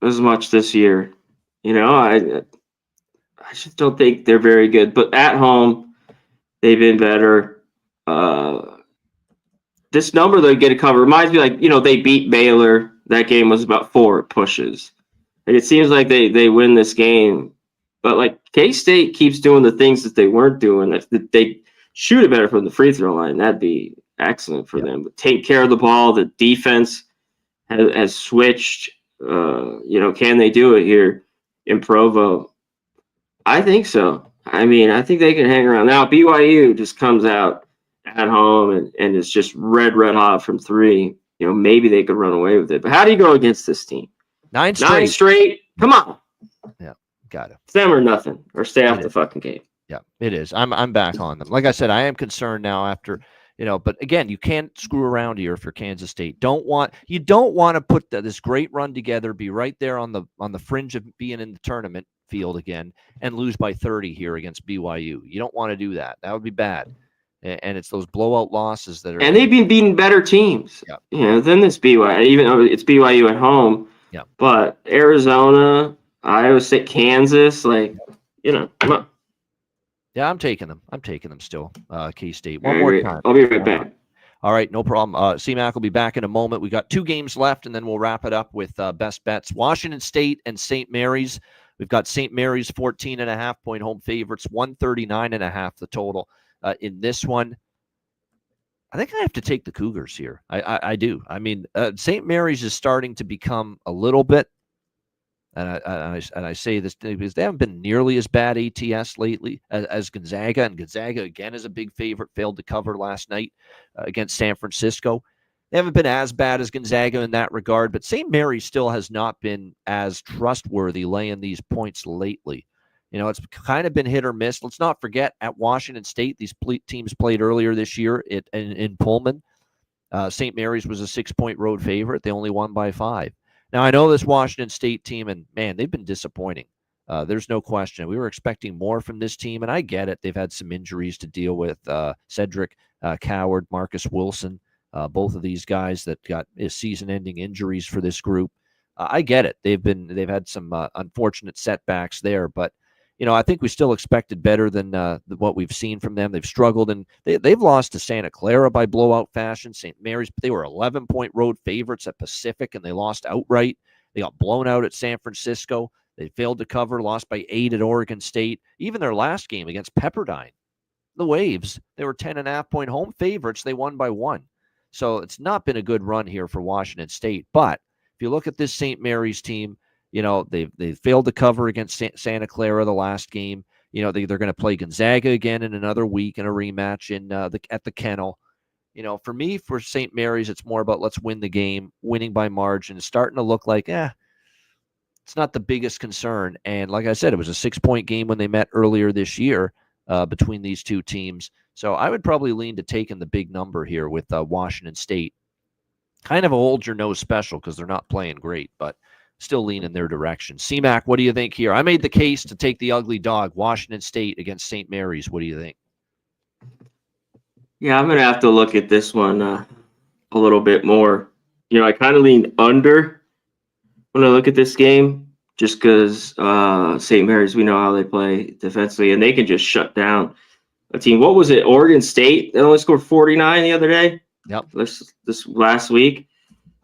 as much this year. I just don't think they're very good. But at home, they've been better. This number they get a cover reminds me they beat Baylor. That game was about 4 pushes. And it seems like they win this game. But K-State keeps doing the things that they weren't doing. If they shoot it better from the free throw line, that'd be excellent for them. But take care of the ball. The defense has switched. Can they do it here in Provo? I think so. I think they can hang around. Now, BYU just comes out at home and is just red hot from 3. Maybe they could run away with it. But how do you go against this team? 9 straight. Come on. Yeah, got it. It's them or nothing, or stay off the fucking game. Yeah, it is. I'm back on them. Like I said, I am concerned now after, but again, you can't screw around here for Kansas State. You don't want to put this great run together, be right there on the fringe of being in the tournament field again, and lose by 30 here against BYU. You don't want to do that. That would be bad. And it's those blowout losses that are. And they've been beating better teams. Yeah. Than this BYU, even though it's BYU at home. Yeah. But Arizona, Iowa State, Kansas, come on. Yeah, I'm taking them. I'm taking them still. K-State. One more time. I'll be right back. All right, no problem. C-Mac will be back in a moment. We got 2 games left, and then we'll wrap it up with best bets. Washington State and St. Mary's. We've got St. Mary's 14.5-point home favorites, 139.5 the total in this one. I think I have to take the Cougars here. I do. I mean, St. Mary's is starting to become a little bit, and I say this because they haven't been nearly as bad ATS lately as Gonzaga, and Gonzaga again is a big favorite. Failed to cover last night against San Francisco. They haven't been as bad as Gonzaga in that regard, but St. Mary's still has not been as trustworthy laying these points lately. It's kind of been hit or miss. Let's not forget at Washington State, these teams played earlier this year in Pullman. St. Mary's was a 6-point road favorite. They only won by 5. Now, I know this Washington State team, and man, they've been disappointing. There's no question. We were expecting more from this team, and I get it. They've had some injuries to deal with. Cedric Coward, Marcus Wilson, both of these guys that got season-ending injuries for this group. I get it. They've had some unfortunate setbacks there, but I think we still expected better than what we've seen from them. They've struggled, and they've lost to Santa Clara by blowout fashion. St. Mary's, they were 11-point road favorites at Pacific, and they lost outright. They got blown out at San Francisco. They failed to cover, lost by 8 at Oregon State. Even their last game against Pepperdine, the Waves, they were 10.5-point home favorites. They won by 1. So it's not been a good run here for Washington State. But if you look at this St. Mary's team, they failed to cover against Santa Clara the last game. They're going to play Gonzaga again in another week in a rematch at the Kennel. For me, for St. Mary's, it's more about let's win the game, winning by margin. It's starting to look like, it's not the biggest concern. And like I said, it was a 6-point game when they met earlier this year between these two teams. So I would probably lean to taking the big number here with Washington State. Kind of a hold your nose special because they're not playing great, but still lean in their direction. C-Mac, what do you think here? I made the case to take the ugly dog, Washington State against St. Mary's. What do you think? Yeah, I'm going to have to look at this one a little bit more. I kind of leaned under when I look at this game just because St. Mary's, we know how they play defensively, and they can just shut down a team. What was it, Oregon State? They only scored 49 the other day? Yep. This last week.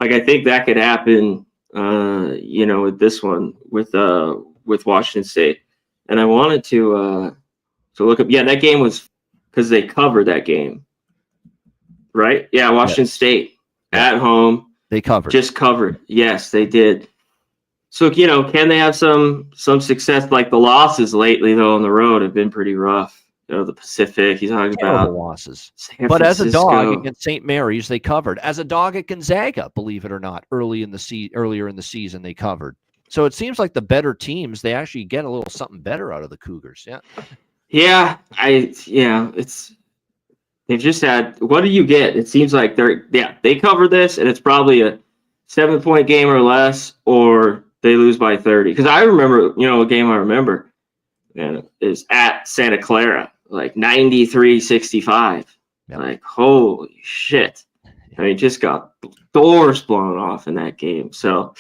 I think that could happen with this one with Washington State. And I wanted to look up. Yeah, that game was because they covered that game, right? Yeah, Washington State at home. They covered. Just covered. Yes, they did. So can they have some success? Like the losses lately though on the road have been pretty rough. The Pacific, he's talking about losses. But as a dog against St. Mary's, they covered. As a dog at Gonzaga, believe it or not, earlier in the season, they covered. So it seems like the better teams, they actually get a little something better out of the Cougars. Yeah. They've just had. What do you get? It seems like they cover this, and it's probably a 7-point game or less, or they lose by 30. Because I remember, a game I remember, is at Santa Clara. 93-65. Yep. Holy shit. Just got doors blown off in that game. So,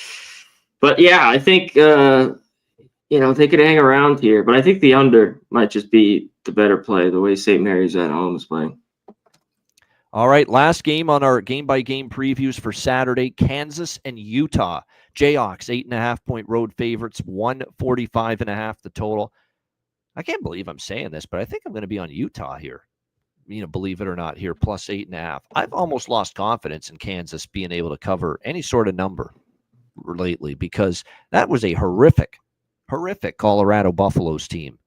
but yeah, I think, they could hang around here. But I think the under might just be the better play, the way St. Mary's at home is playing. All right, last game on our game-by-game previews for Saturday, Kansas and Utah. Jayhawks, 8.5-point road favorites, 145.5 the total. I can't believe I'm saying this, but I think I'm going to be on Utah here. Believe it or not, here, plus 8.5. I've almost lost confidence in Kansas being able to cover any sort of number lately because that was a horrific Colorado Buffaloes team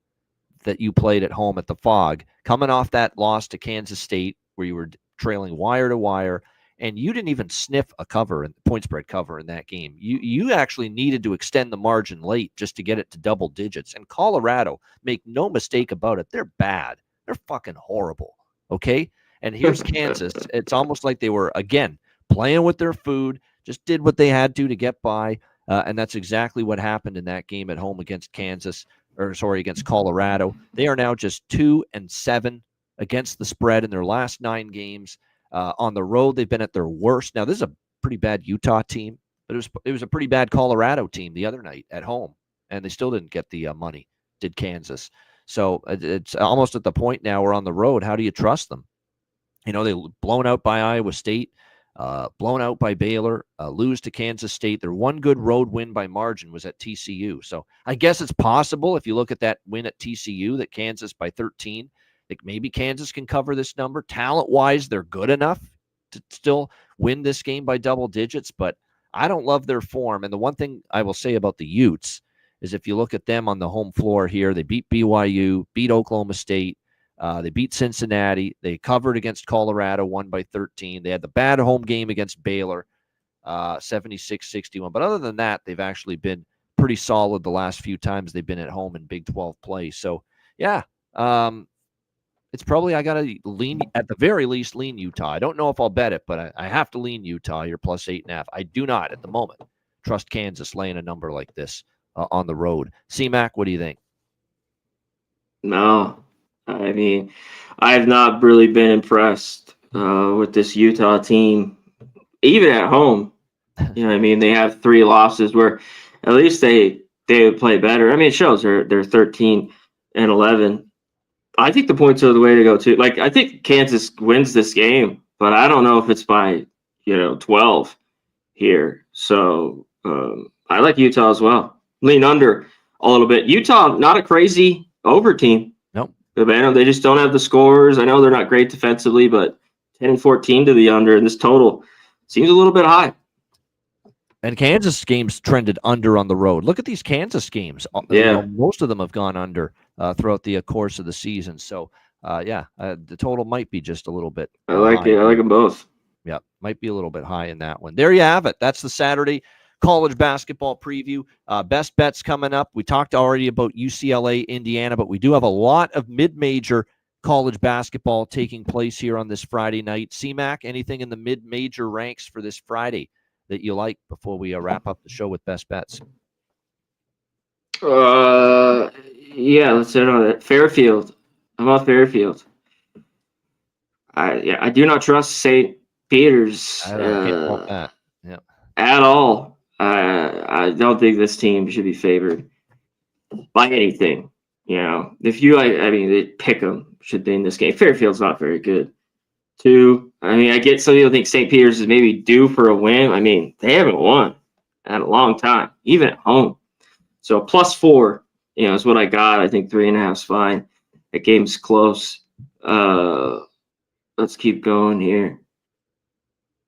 that you played at home at the Fog, coming off that loss to Kansas State where you were trailing wire to wire, and you didn't even sniff a cover and point spread cover in that game. You actually needed to extend the margin late just to get it to double digits. And Colorado, make no mistake about it, they're bad. They're fucking horrible. Okay? And here's Kansas. It's almost like they were, again, playing with their food, just did what they had to get by. And that's exactly what happened in that game at home against against Colorado. They are now just 2-7 against the spread in their last 9 games. On the road, they've been at their worst. Now, this is a pretty bad Utah team, but it was a pretty bad Colorado team the other night at home, and they still didn't get the money, did Kansas. So it's almost at the point now where on the road, how do you trust them? They blown out by Iowa State, blown out by Baylor, lose to Kansas State. Their one good road win by margin was at TCU. So I guess it's possible if you look at that win at TCU that Kansas by 13, like maybe Kansas can cover this number. Talent-wise, they're good enough to still win this game by double digits, but I don't love their form. And the one thing I will say about the Utes is if you look at them on the home floor here, they beat BYU, beat Oklahoma State, they beat Cincinnati. They covered against Colorado, won by 13. They had the bad home game against Baylor, 76-61. But other than that, they've actually been pretty solid the last few times they've been at home in Big 12 play. So, yeah, it's probably I got to lean, at the very least, lean Utah. I don't know if I'll bet it, but I have to lean Utah. You're plus 8.5. I do not, at the moment, trust Kansas laying a number like this on the road. C-Mac, what do you think? No. I mean, I have not really been impressed with this Utah team, even at home. You know what I mean? They have 3 losses where at least they would play better. I mean, it shows they're 13-11. I think the points are the way to go too. Like, I think Kansas wins this game, but I don't know if it's by 12 here. So I like Utah as well. Lean under a little bit. Utah, not a crazy over team. Nope. They just don't have the scores. I know they're not great defensively, but 10-14 to the under, and this total seems a little bit high. And Kansas games trended under on the road. Look at these Kansas games. Yeah. Most of them have gone under throughout the course of the season. So, the total might be just a little bit. I like it. I like them both. Yeah, might be a little bit high in that one. There you have it. That's the Saturday college basketball preview. Best bets coming up. We talked already about UCLA, Indiana, but we do have a lot of mid-major college basketball taking place here on this Friday night. C-Mac, anything in the mid-major ranks for this Friday that you like before we wrap up the show with best bets? Yeah, let's hit on it. Fairfield. I'm on Fairfield. I do not trust St. Peter's at all. I don't think this team should be favored by anything. If you, they pick them, should they in this game. Fairfield's not very good. 2, I get some people think St. Peter's is maybe due for a win. I mean, they haven't won in a long time, even at home. So +4, is what I got. I think 3.5 is fine. That game's close. Let's keep going here.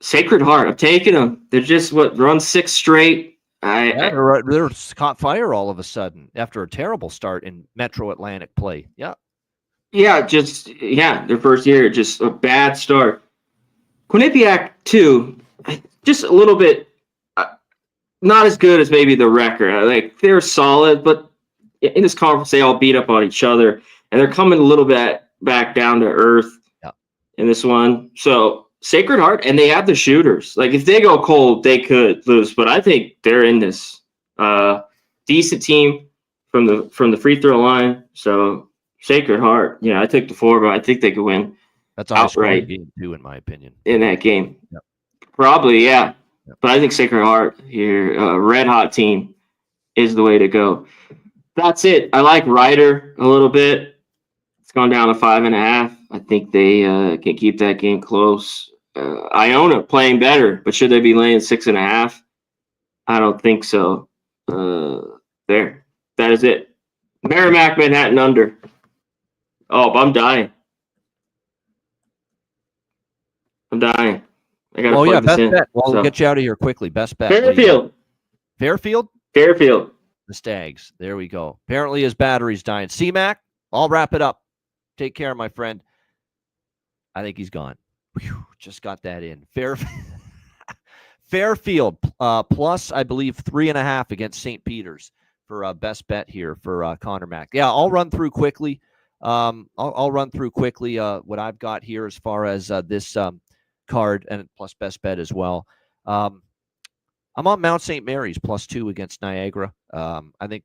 Sacred Heart, I'm taking them. They're just run 6 straight. They're caught fire all of a sudden after a terrible start in Metro Atlantic play. Yeah. Yeah, their first year, just a bad start. Quinnipiac, too, just a little bit not as good as maybe the record. Like, they're solid, but in this conference, they all beat up on each other, and they're coming a little bit back down to earth in this one. So, Sacred Heart, and they have the shooters. Like, if they go cold, they could lose, but I think they're in this decent team from the free throw line. So, Sacred Heart, I took the 4, but I think they could win. That's outright game too, in my opinion. In that game, yep. Probably, yeah. Yep. But I think Sacred Heart here, red hot team, is the way to go. That's it. I like Ryder a little bit. It's gone down to 5.5. I think they can keep that game close. Iona playing better, but should they be laying 6.5? I don't think so. There. That is it. Merrimack, Manhattan under. Oh, I'm dying. I got to plug this in. Bet. Well, we'll get you out of here quickly. Best bet. Fairfield. Fairfield? Fairfield. The Stags. There we go. Apparently his battery's dying. C-Mac, I'll wrap it up. Take care, my friend. I think he's gone. Whew, just got that in. Fairfield plus, I believe, 3.5 against St. Peter's for best bet here for Connor Mack. Yeah, I'll run through quickly. I'll run through quickly what I've got here as far as this card and plus best bet as well. I'm on Mount St. Mary's +2 against Niagara. I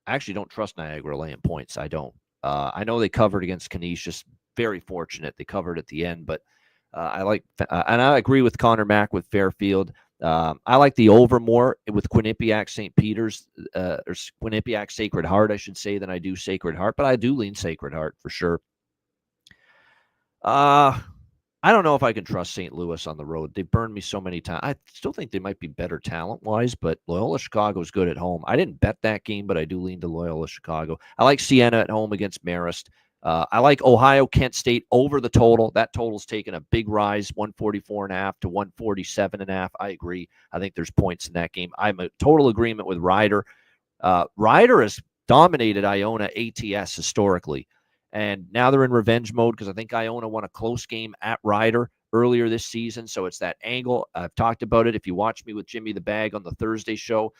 actually don't trust Niagara laying points. I don't. I know they covered against Canisius. Just very fortunate they covered at the end, but I like and I agree with Connor Mack with Fairfield. I like the over more with Quinnipiac St. Peter's or Quinnipiac Sacred Heart, I should say, than I do Sacred Heart, but I do lean Sacred Heart for sure. I I don't know if I can trust St. Louis on the road. They burned me so many times. I still think they might be better talent-wise, but Loyola Chicago is good at home. I didn't bet that game, but I do lean to Loyola Chicago. I like Siena at home against Marist. I like Ohio Kent State over the total. That total's taken a big rise, 144.5 to 147.5. I agree. I think there's points in that game. I'm a total agreement with Ryder. Ryder has dominated Iona ATS historically. And now they're in revenge mode because I think Iona won a close game at Ryder earlier this season. So it's that angle. I've talked about it. If you watch me with Jimmy the Bag on the Thursday show,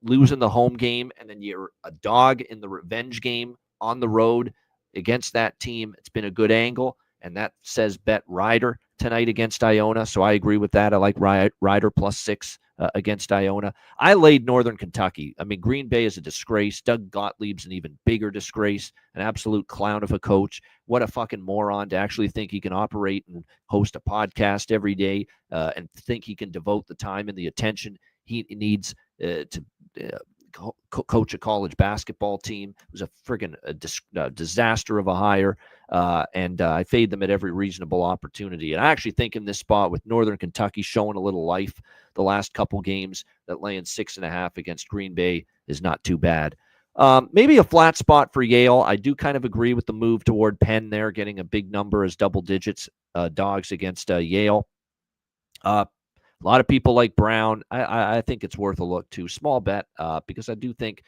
losing the home game and then you're a dog in the revenge game on the road against that team, it's been a good angle. And that says bet Ryder tonight against Iona. So I agree with that. I like Ryder +6 against Iona. I laid Northern Kentucky. I mean, Green Bay is a disgrace. Doug Gottlieb's an even bigger disgrace, an absolute clown of a coach. What a fucking moron to actually think he can operate and host a podcast every day and think he can devote the time and the attention he needs to coach a college basketball team. It was a friggin' disaster of a hire, and I fade them at every reasonable opportunity. And I actually think in this spot with Northern Kentucky showing a little life the last couple games, that laying 6.5 against Green Bay is not too bad. Maybe a flat spot for Yale. I do kind of agree with the move toward Penn there, getting a big number as double digits dogs against Yale. A lot of people like Brown. I think it's worth a look too. Small bet because I do think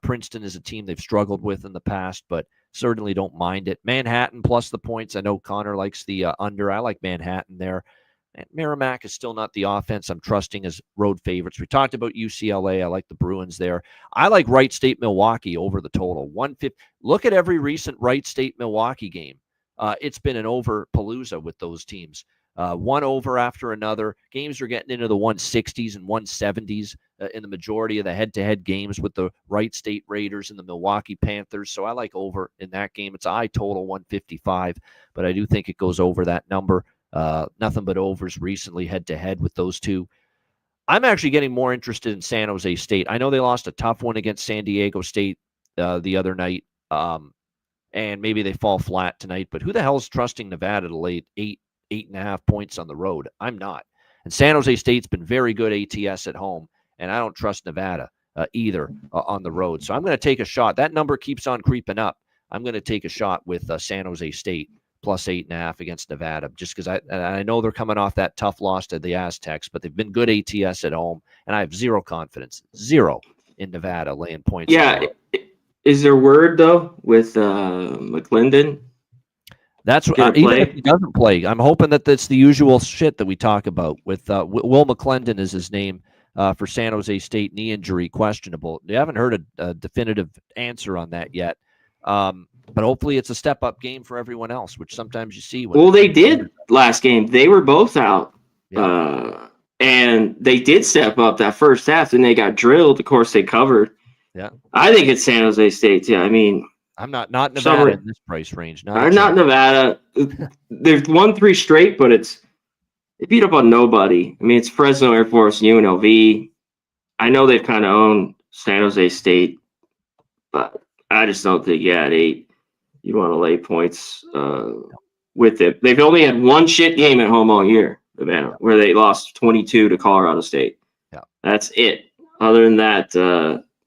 Princeton is a team they've struggled with in the past, but certainly don't mind it. Manhattan plus the points. I know Connor likes the under. I like Manhattan there. And Merrimack is still not the offense I'm trusting as road favorites. We talked about UCLA. I like the Bruins there. I like Wright State Milwaukee over the total. 150. Look at every recent Wright State Milwaukee game. It's been an over palooza with those teams. One over after another. Games are getting into the 160s and 170s in the majority of the head-to-head games with the Wright State Raiders and the Milwaukee Panthers. So I like over in that game. It's a high total, 155, but I do think it goes over that number. Nothing but overs recently head-to-head with those two. I'm actually getting more interested in San Jose State. I know they lost a tough one against San Diego State the other night, and maybe they fall flat tonight, but who the hell is trusting Nevada to lay 8.5 points on the road? I'm not. And San Jose State's been very good ATS at home, and I don't trust Nevada either on the road. So I'm going to take a shot. That number keeps on creeping up. I'm going to take a shot with San Jose State plus 8.5 against Nevada, just because I know they're coming off that tough loss to the Aztecs, but they've been good ATS at home, and I have zero confidence, in Nevada laying points. Yeah. Is there word, though, with McClendon? That's even if he doesn't play, I'm hoping that that's the usual shit that we talk about with Will McClendon is his name for San Jose State, knee injury, questionable. You haven't heard a definitive answer on that yet, but hopefully it's a step-up game for everyone else, which sometimes you see. Well, they did last game. They were both out, and they did step up that first half, and they got drilled. Of course, they covered. Yeah, I think it's San Jose State. Yeah, I mean, I'm not Nevada in this price range. Not Nevada. They've won 3 straight, but they beat up on nobody. I mean, it's Fresno, Air Force, UNLV. I know they've kind of owned San Jose State, but I just don't think at 8 you want to lay points with it. They've only had one shit game at home all year, Nevada, where they lost 22 to Colorado State. Yeah, that's it. Other than that,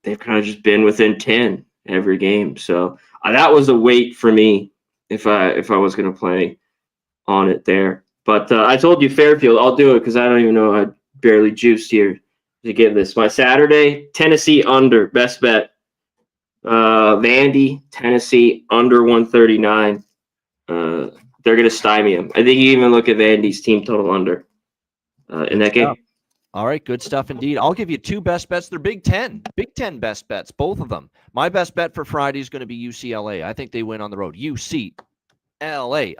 they've kind of just been within 10 every game. So that was a wait for me if I was going to play on it there. But I told you Fairfield, I'll do it because I don't even know. I barely juiced here to get this. My Saturday, Tennessee under, best bet. Vandy, Tennessee under 139. They're going to stymie them. I think you even look at Vandy's team total under in that game. All right, good stuff indeed. I'll give you 2 best bets. They're Big Ten best bets, both of them. My best bet for Friday is going to be UCLA. I think they win on the road. UCLA.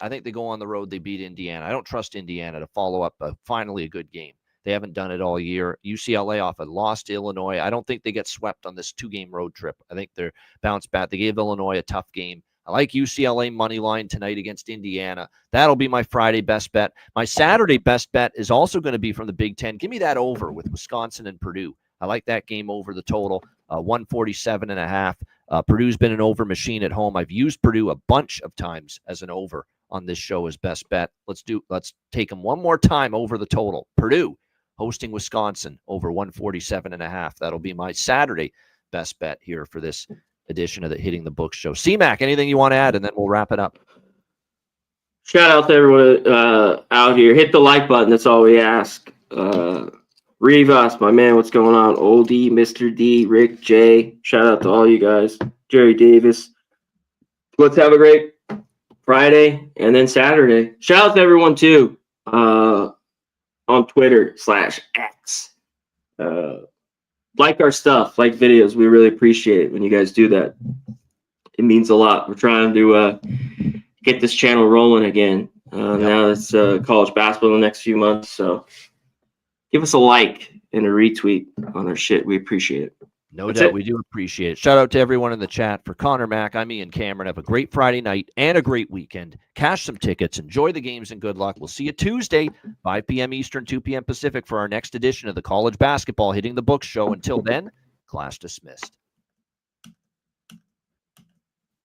I think they go on the road. They beat Indiana. I don't trust Indiana to follow up finally a good game. They haven't done it all year. UCLA off a loss to Illinois. I don't think they get swept on this 2-game road trip. I think they're bounced back. They gave Illinois a tough game. I like UCLA money line tonight against Indiana. That'll be my Friday best bet. My Saturday best bet is also going to be from the Big Ten. Give me that over with Wisconsin and Purdue. I like that game over the total, 147.5. Purdue's been an over machine at home. I've used Purdue a bunch of times as an over on this show as best bet. Let's take them one more time over the total. Purdue hosting Wisconsin over 147.5. That'll be my Saturday best bet here for this edition of the Hitting the Books show. C-Mac, anything you want to add, and then we'll wrap it up. Shout out to everyone out here. Hit the like button. That's all we ask. Rivas, my man, what's going on? Oldie, Mr. D, Rick, Jay. Shout out to all you guys. Jerry Davis. Let's have a great Friday and then Saturday. Shout out to everyone, too, on Twitter/X. Like our stuff, like videos. We really appreciate it when you guys do that. It means a lot. We're trying to get this channel rolling again. Now it's college basketball in the next few months, so give us a like and a retweet on our shit. We appreciate it. No doubt, we do appreciate it. Shout out to everyone in the chat. For Connor Mack, I'm Ian Cameron. Have a great Friday night and a great weekend. Cash some tickets. Enjoy the games and good luck. We'll see you Tuesday, 5 p.m. Eastern, 2 p.m. Pacific for our next edition of the College Basketball Hitting the Books show. Until then, class dismissed.